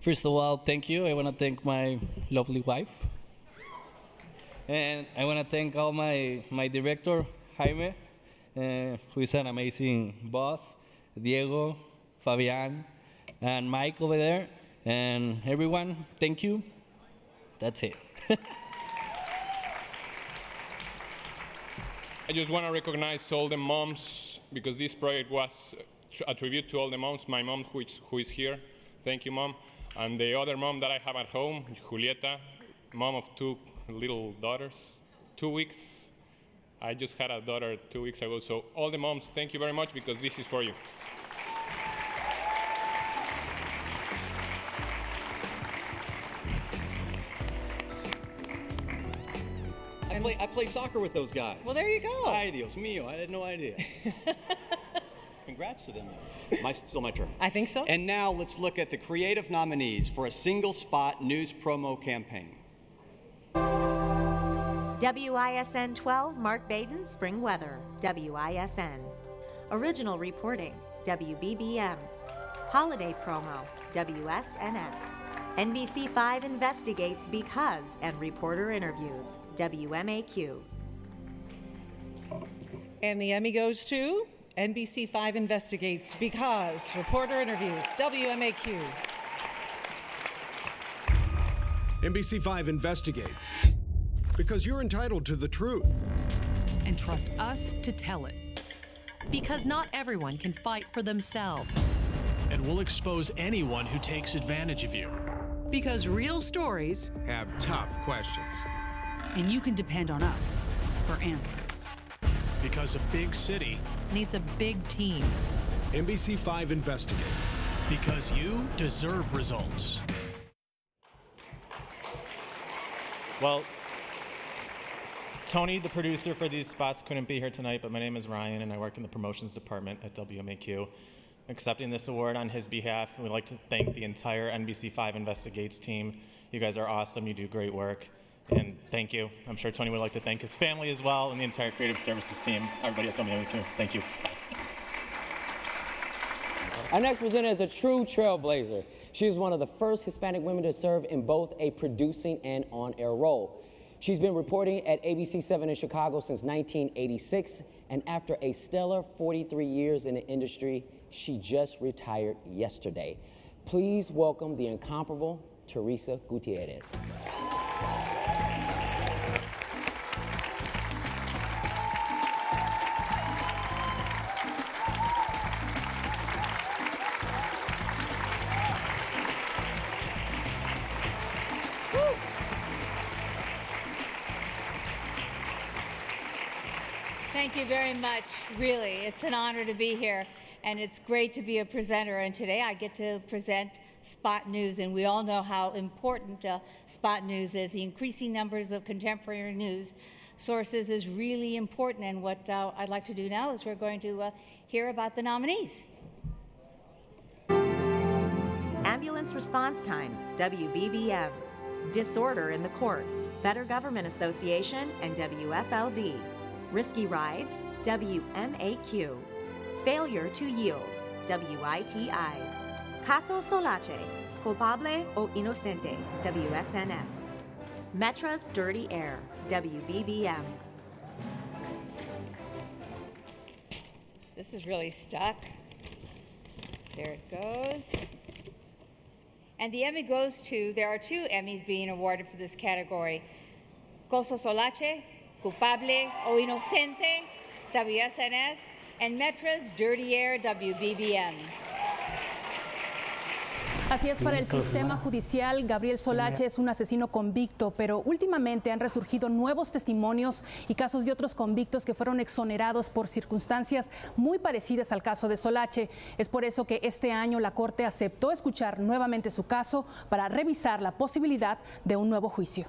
First of all, thank you. I want to thank my lovely wife. And I want to thank all my director, Jaime, who is an amazing boss, Diego, Fabian, and Mike over there. And everyone, thank you. That's it. I just want to recognize all the moms because this project was a tribute to all the moms. My mom, who is here. Thank you, Mom. And the other mom that I have at home, Julieta, mom of 2 little daughters. 2 weeks. I just had a daughter 2 weeks ago. So all the moms, thank you very much because this is for you. I play soccer with those guys. Well, there you go. Ay, Dios mío, I had no idea. Congrats to them, though. Still my turn. I think so. And now let's look at the creative nominees for a single spot news promo campaign. WISN 12, Mark Baden, Spring Weather, WISN. Original Reporting, WBBM. Holiday Promo, WSNS. NBC5 Investigates Because and Reporter Interviews, WMAQ. And the Emmy goes to NBC5 Investigates Because, Reporter Interviews, WMAQ. NBC5 Investigates because you're entitled to the truth. And trust us to tell it. Because not everyone can fight for themselves. And we'll expose anyone who takes advantage of you. Because real stories have tough questions. And you can depend on us for answers. Because a big city needs a big team. NBC5 Investigates. Because you deserve results. Well, Tony, the producer for these spots, couldn't be here tonight, but my name is Ryan, and I work in the promotions department at WMAQ. Accepting this award on his behalf, we'd like to thank the entire NBC5 Investigates team. You guys are awesome. You do great work, and thank you. I'm sure Tony would like to thank his family as well and the entire creative services team, everybody at WMAQ. Thank you. Bye. Our next presenter is a true trailblazer. She is one of the first Hispanic women to serve in both a producing and on-air role. She's been reporting at ABC7 in Chicago since 1986, and after a stellar 43 years in the industry, she just retired yesterday. Please welcome the incomparable Teresa Gutierrez. Thank you very much. Really, it's an honor to be here, and it's great to be a presenter. And today I get to present Spot News, and we all know how important Spot News is. The increasing numbers of contemporary news sources is really important, and what I'd like to do now is we're going to hear about the nominees. Ambulance response times, WBBM. Disorder in the courts, Better Government Association and WFLD. Risky rides, WMAQ. Failure to yield, WITI. Caso Solache, culpable o inocente, WSNS. Metra's dirty air, WBBM. This is really stuck. There it goes. And the Emmy goes to, there are 2 Emmys being awarded for this category. Caso Solache, culpable o inocente, WSNS, and Metra's dirty air, WBBM. Así es, para el sistema judicial, Gabriel Solache es un asesino convicto, pero últimamente han resurgido nuevos testimonios y casos de otros convictos que fueron exonerados por circunstancias muy parecidas al caso de Solache. Es por eso que este año la Corte aceptó escuchar nuevamente su caso para revisar la posibilidad de un nuevo juicio.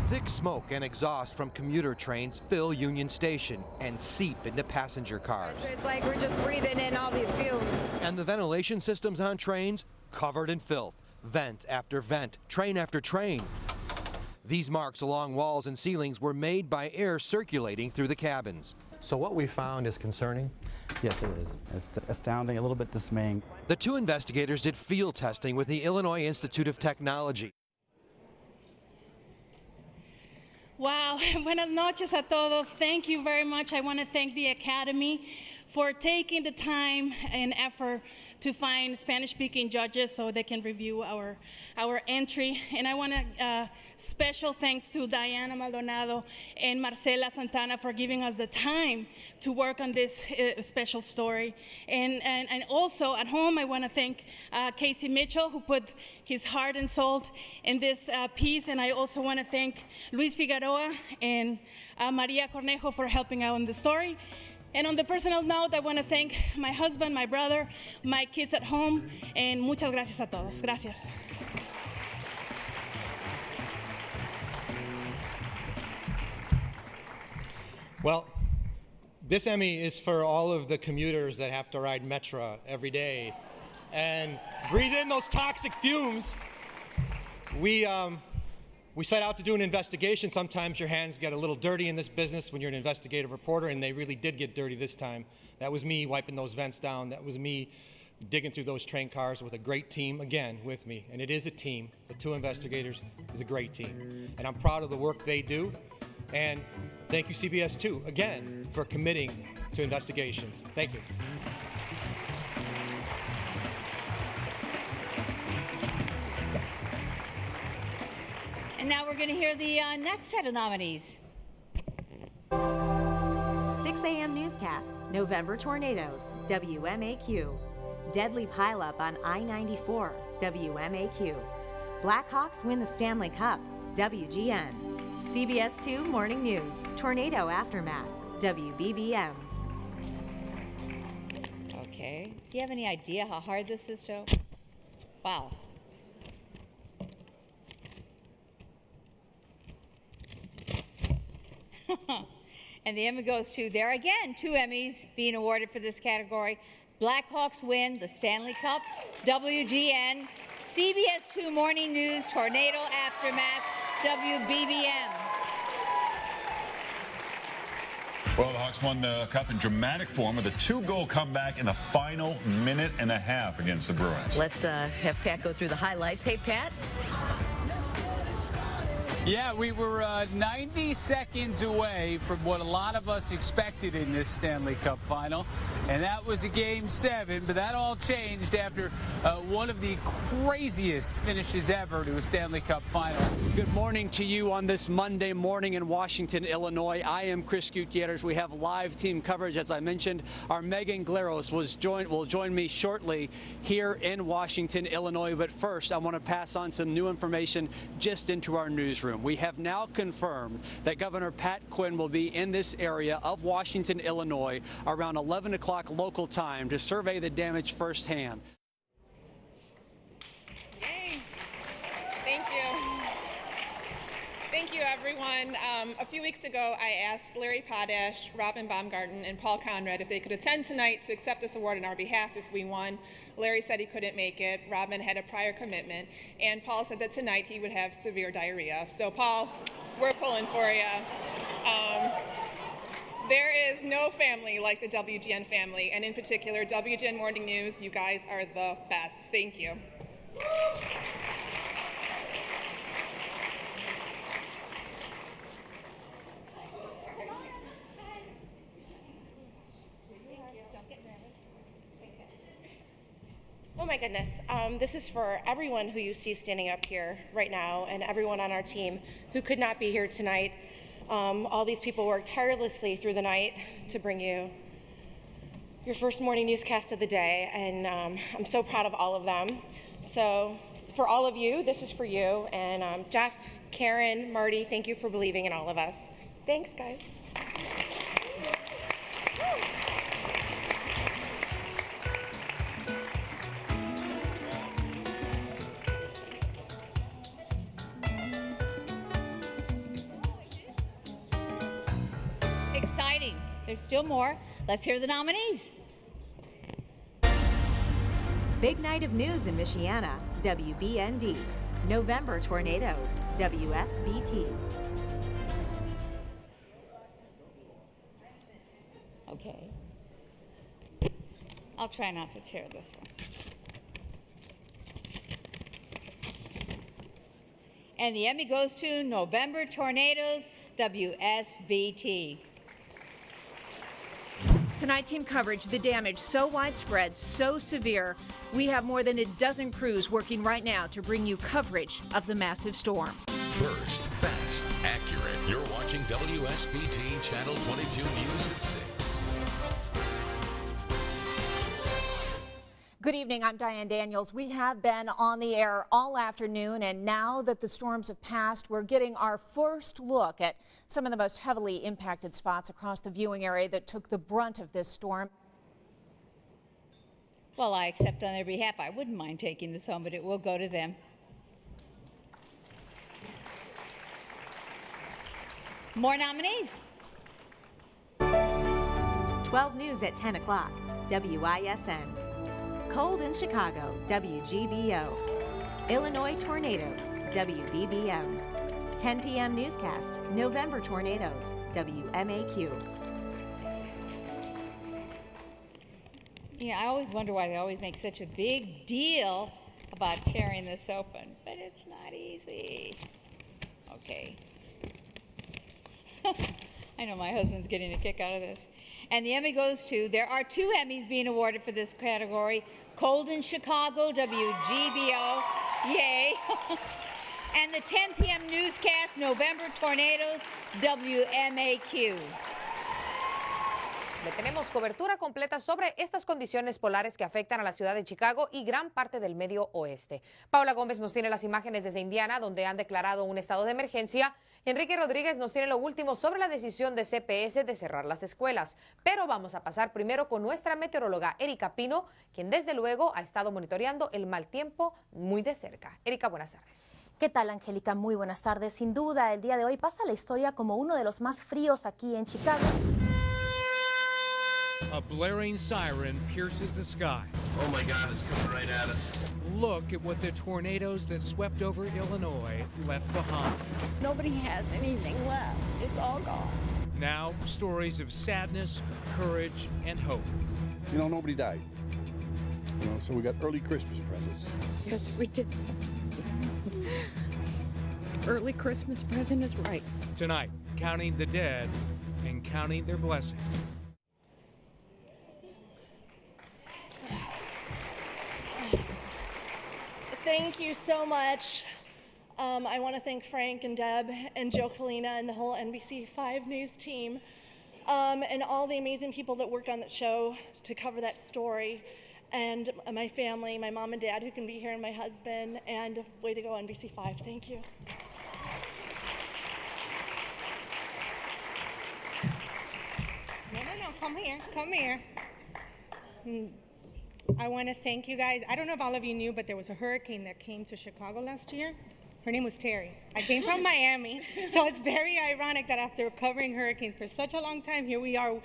Thick smoke and exhaust from commuter trains fill Union Station and seep into passenger cars. It's like we're just breathing in all these fumes. And the ventilation systems on trains covered in filth. Vent after vent, train after train. These marks along walls and ceilings were made by air circulating through the cabins. So what we found is concerning? Yes, it is. It's astounding, a little bit dismaying. The 2 investigators did field testing with the Illinois Institute of Technology. Wow, buenas noches a todos. Thank you very much. I want to thank the Academy for taking the time and effort to find Spanish-speaking judges so they can review our entry. And I want to special thanks to Diana Maldonado and Marcela Santana for giving us the time to work on this special story. And also at home, I want to thank Casey Mitchell, who put his heart and soul in this piece. And I also want to thank Luis Figueroa and Maria Cornejo for helping out on the story. And on the personal note, I want to thank my husband, my brother, my kids at home, and muchas gracias a todos. Gracias. Well, this Emmy is for all of the commuters that have to ride Metra every day and breathe in those toxic fumes. We set out to do an investigation. Sometimes your hands get a little dirty in this business when you're an investigative reporter, and they really did get dirty this time. That was me wiping those vents down. That was me digging through those train cars with a great team, again, with me. And it is a team. The 2 investigators is a great team. And I'm proud of the work they do. And thank you, CBS 2, again, for committing to investigations. Thank you. And now we're going to hear the next set of nominees. 6 a.m. newscast, November tornadoes, WMAQ. Deadly pileup on I-94, WMAQ. Blackhawks win the Stanley Cup, WGN. CBS 2 Morning News, tornado aftermath, WBBM. Do you have any idea how hard this is, Joe? Wow. And the Emmy goes to, there again, 2 Emmys being awarded for this category. Blackhawks win the Stanley Cup, WGN, CBS 2 Morning News, Tornado Aftermath, WBBM. Well, the Hawks won the Cup in dramatic form with a 2-goal comeback in the final minute and a half against the Bruins. Let's have Pat go through the highlights. Hey, Pat. Yeah, we were 90 seconds away from what a lot of us expected in this Stanley Cup final, and that was a Game 7, but that all changed after one of the craziest finishes ever to a Stanley Cup final. Good morning to you on this Monday morning in Washington, Illinois. I am Chris Gutierrez. We have live team coverage, as I mentioned. Our Megan Glaros will join me shortly here in Washington, Illinois, but first I want to pass on some new information just into our newsroom. We have now confirmed that Governor Pat Quinn will be in this area of Washington, Illinois, around 11 o'clock local time to survey the damage firsthand. Yay. Thank you. Thank you, everyone. A few weeks ago, I asked Larry Potash, Robin Baumgarten, and Paul Conrad if they could attend tonight to accept this award on our behalf if we won. Larry said he couldn't make it. Robin had a prior commitment. And Paul said that tonight he would have severe diarrhea. So, Paul, we're pulling for you. There is no family like the WGN family, and in particular, WGN Morning News. You guys are the best. Thank you. Oh my goodness, this is for everyone who you see standing up here right now and everyone on our team who could not be here tonight. All these people worked tirelessly through the night to bring you your first morning newscast of the day, and I'm so proud of all of them. So for all of you, this is for you, and Jeff, Karen, Marty, thank you for believing in all of us. Thanks, guys. Exciting. There's still more. Let's hear the nominees. Big night of news in Michiana, WBND. November tornadoes, WSBT. Okay. I'll try not to tear this one. And the Emmy goes to November Tornadoes, WSBT. Tonight, team coverage, the damage so widespread, so severe, we have more than a dozen crews working right now to bring you coverage of the massive storm. First, fast, accurate. You're watching WSBT Channel 22 News at 6. Good evening, I'm Diane Daniels. We have been on the air all afternoon, and now that the storms have passed, we're getting our first look at some of the most heavily impacted spots across the viewing area that took the brunt of this storm. Well, I accept on their behalf. I wouldn't mind taking this home, but it will go to them. More nominees. 12 News at 10 o'clock, WISN. Cold in Chicago, WGBO. Illinois tornadoes, WBBM. 10 p.m. newscast, November tornadoes, WMAQ. Yeah, I always wonder why they always make such a big deal about tearing this open, but it's not easy. Okay. I know my husband's getting a kick out of this. And the Emmy goes to, there are 2 Emmys being awarded for this category. Cold in Chicago, WGBO, yay. And the 10 p.m. newscast, November Tornadoes, WMAQ. Le tenemos cobertura completa sobre estas condiciones polares que afectan a la ciudad de Chicago y gran parte del medio oeste. Paula Gómez nos tiene las imágenes desde Indiana, donde han declarado un estado de emergencia. Enrique Rodríguez nos tiene lo último sobre la decisión de CPS de cerrar las escuelas. Pero vamos a pasar primero con nuestra meteoróloga Erika Pino, quien desde luego ha estado monitoreando el mal tiempo muy de cerca. Erika, buenas tardes. ¿Qué tal, Angélica? Muy buenas tardes. Sin duda, el día de hoy pasa la historia como uno de los más fríos aquí en Chicago. A blaring siren pierces the sky. Oh my God, it's coming right at us. Look at what the tornadoes that swept over Illinois left behind. Nobody has anything left. It's all gone. Now, stories of sadness, courage, and hope. You know, nobody died. You know, so we got early Christmas presents. Yes, we did. Early Christmas present is right. Tonight, counting the dead and counting their blessings. Thank you so much. I want to thank Frank and Deb and Joe Kalina and the whole NBC5 News team and all the amazing people that worked on that show to cover that story, and my family, my mom and dad who can be here, and my husband, and way to go NBC5. Thank you. No, come here, come here. I want to thank you guys. I don't know if all of you knew, but there was a hurricane that came to Chicago last year. Her name was Terry. I came from Miami, so it's very ironic that after covering hurricanes for such a long time, here we are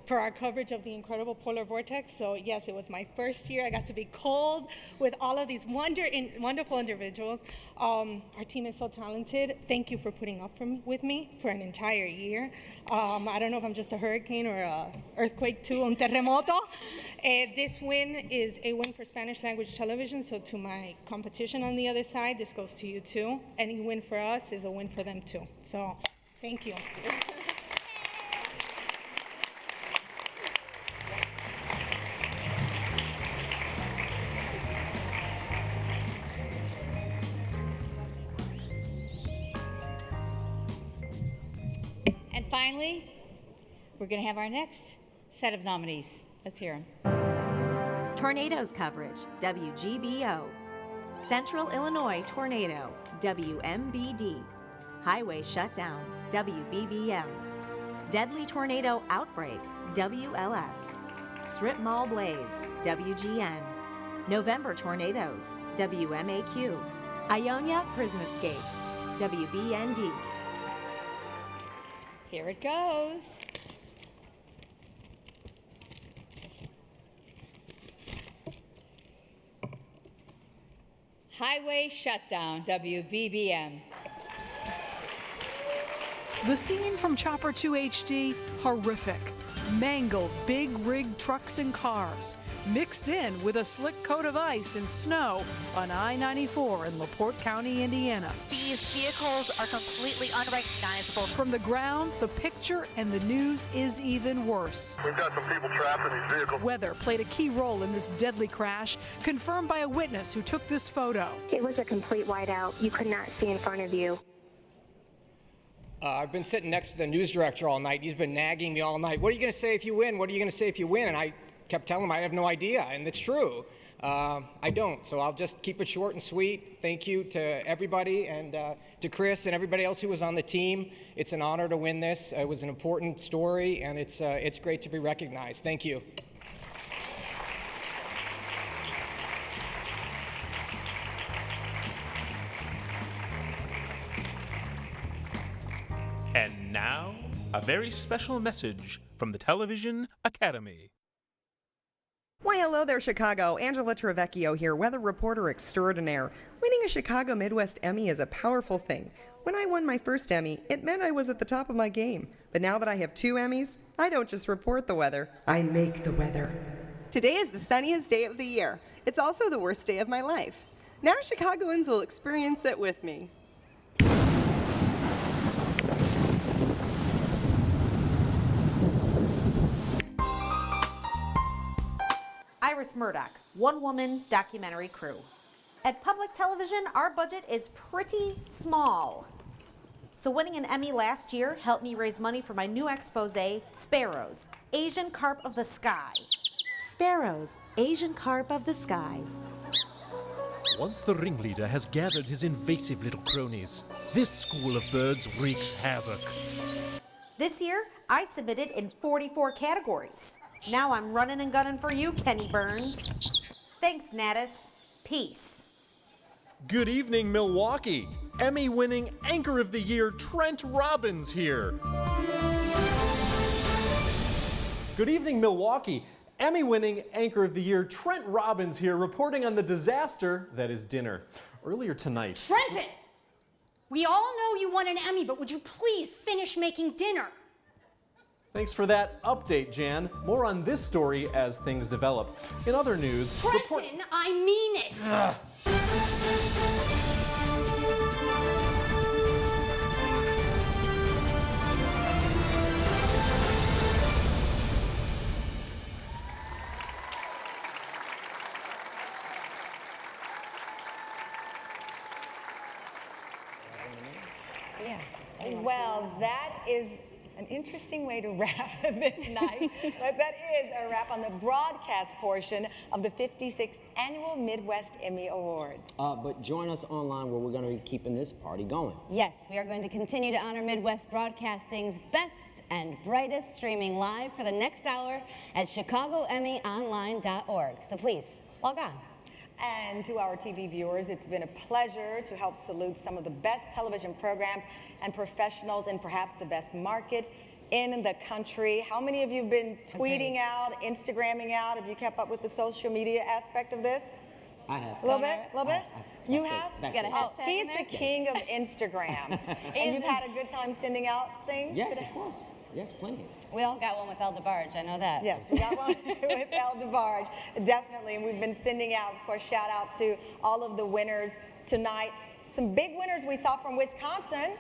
for our coverage of the incredible polar vortex. So yes, it was my first year. I got to be cold with all of these wonderful individuals. Our team is so talented. Thank you for putting up with me for an entire year. I don't know if I'm just a hurricane or an earthquake too, un terremoto. This win is a win for Spanish language television, so to my competition on the other side, this goes to you too. Any win for us is a win for them too. So, thank you. And finally, we're going to have our next set of nominees. Let's hear them. Tornadoes coverage, WGBO. Central Illinois tornado, WMBD. Highway shutdown, WBBM. Deadly tornado outbreak, WLS. Strip mall blaze, WGN. November tornadoes, WMAQ. Ionia prison escape, WBND. Here it goes. Highway shutdown, WBBM. The scene from Chopper 2 HD, horrific. Mangled big rig trucks and cars, mixed in with a slick coat of ice and snow on I-94 in LaPorte County, Indiana. These vehicles are completely unrecognizable. From the ground, the picture and the news is even worse. We've got some people trapped in these vehicles. Weather played a key role in this deadly crash, confirmed by a witness who took this photo. It was a complete whiteout. You could not see in front of you. I've been sitting next to the news director all night. He's been nagging me all night. What are you going to say if you win? What are you going to say if you win? And I kept telling him I have no idea, and it's true. I don't, so I'll just keep it short and sweet. Thank you to everybody and to Chris and everybody else who was on the team. It's an honor to win this. It was an important story, and it's great to be recognized. Thank you. And now, a very special message from the Television Academy. Why, hello there, Chicago. Angela Trevecchio here, weather reporter extraordinaire. Winning a Chicago Midwest Emmy is a powerful thing. When I won my first Emmy, it meant I was at the top of my game. But now that I have 2 Emmys, I don't just report the weather, I make the weather. Today is the sunniest day of the year. It's also the worst day of my life. Now Chicagoans will experience it with me. Iris Murdoch, one-woman documentary crew. At public television, our budget is pretty small. So winning an Emmy last year helped me raise money for my new expose, Sparrows, Asian Carp of the Sky. Sparrows, Asian carp of the sky. Once the ringleader has gathered his invasive little cronies, this school of birds wreaks havoc. This year, I submitted in 44 categories. Now I'm running and gunning for you, Kenny Burns. Thanks, Natus. Peace. Good evening, Milwaukee. Emmy-winning Anchor of the Year Trent Robbins here. Good evening, Milwaukee. Emmy-winning Anchor of the Year Trent Robbins here, reporting on the disaster that is dinner. Earlier tonight... Trenton! We all know you won an Emmy, but would you please finish making dinner? Thanks for that update, Jan. More on this story as things develop. In other news... Trenton, I mean it! Well, that is an interesting way to wrap this night, but that is a wrap on the broadcast portion of the 56th Annual Midwest Emmy Awards. But join us online where we're going to be keeping this party going. Yes, we are going to continue to honor Midwest Broadcasting's best and brightest, streaming live for the next hour at chicagoemmyonline.org. So please, log on. And to our TV viewers, it's been a pleasure to help salute some of the best television programs and professionals in perhaps the best market in the country. How many of you have been tweeting out, Instagramming out? Have you kept up with the social media aspect of this? I have. A little bit? A little bit? You have? Got a hashtag He's in there? the king of Instagram. And you've had a good time sending out things Yes, today? of course. Yes, plenty. We all got one with El DeBarge, I know that. Yes, we got one with El DeBarge, definitely. And we've been sending out, of course, shout outs to all of the winners tonight. Some big winners we saw from Wisconsin.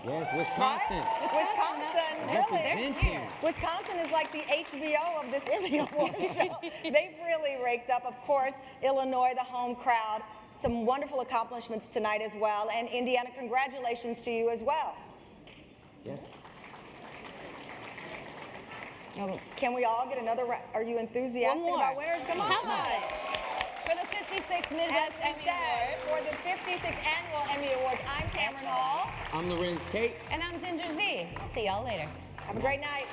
Yes, Wisconsin. Right? Wisconsin, really. Representing. Wisconsin is like the HBO of this Emmy Award show. They've really raked up, of course, Illinois, the home crowd. Some wonderful accomplishments tonight as well. And Indiana, congratulations to you as well. Yes. Can we all get another round? Are you enthusiastic about winners? Come on. Come on. For the 56th Midwest Emmy Awards. For the 56th Annual Emmy Awards, I'm Tamron Hall. I'm Larenz Tate. And I'm Ginger Z. See y'all later. Have a great night.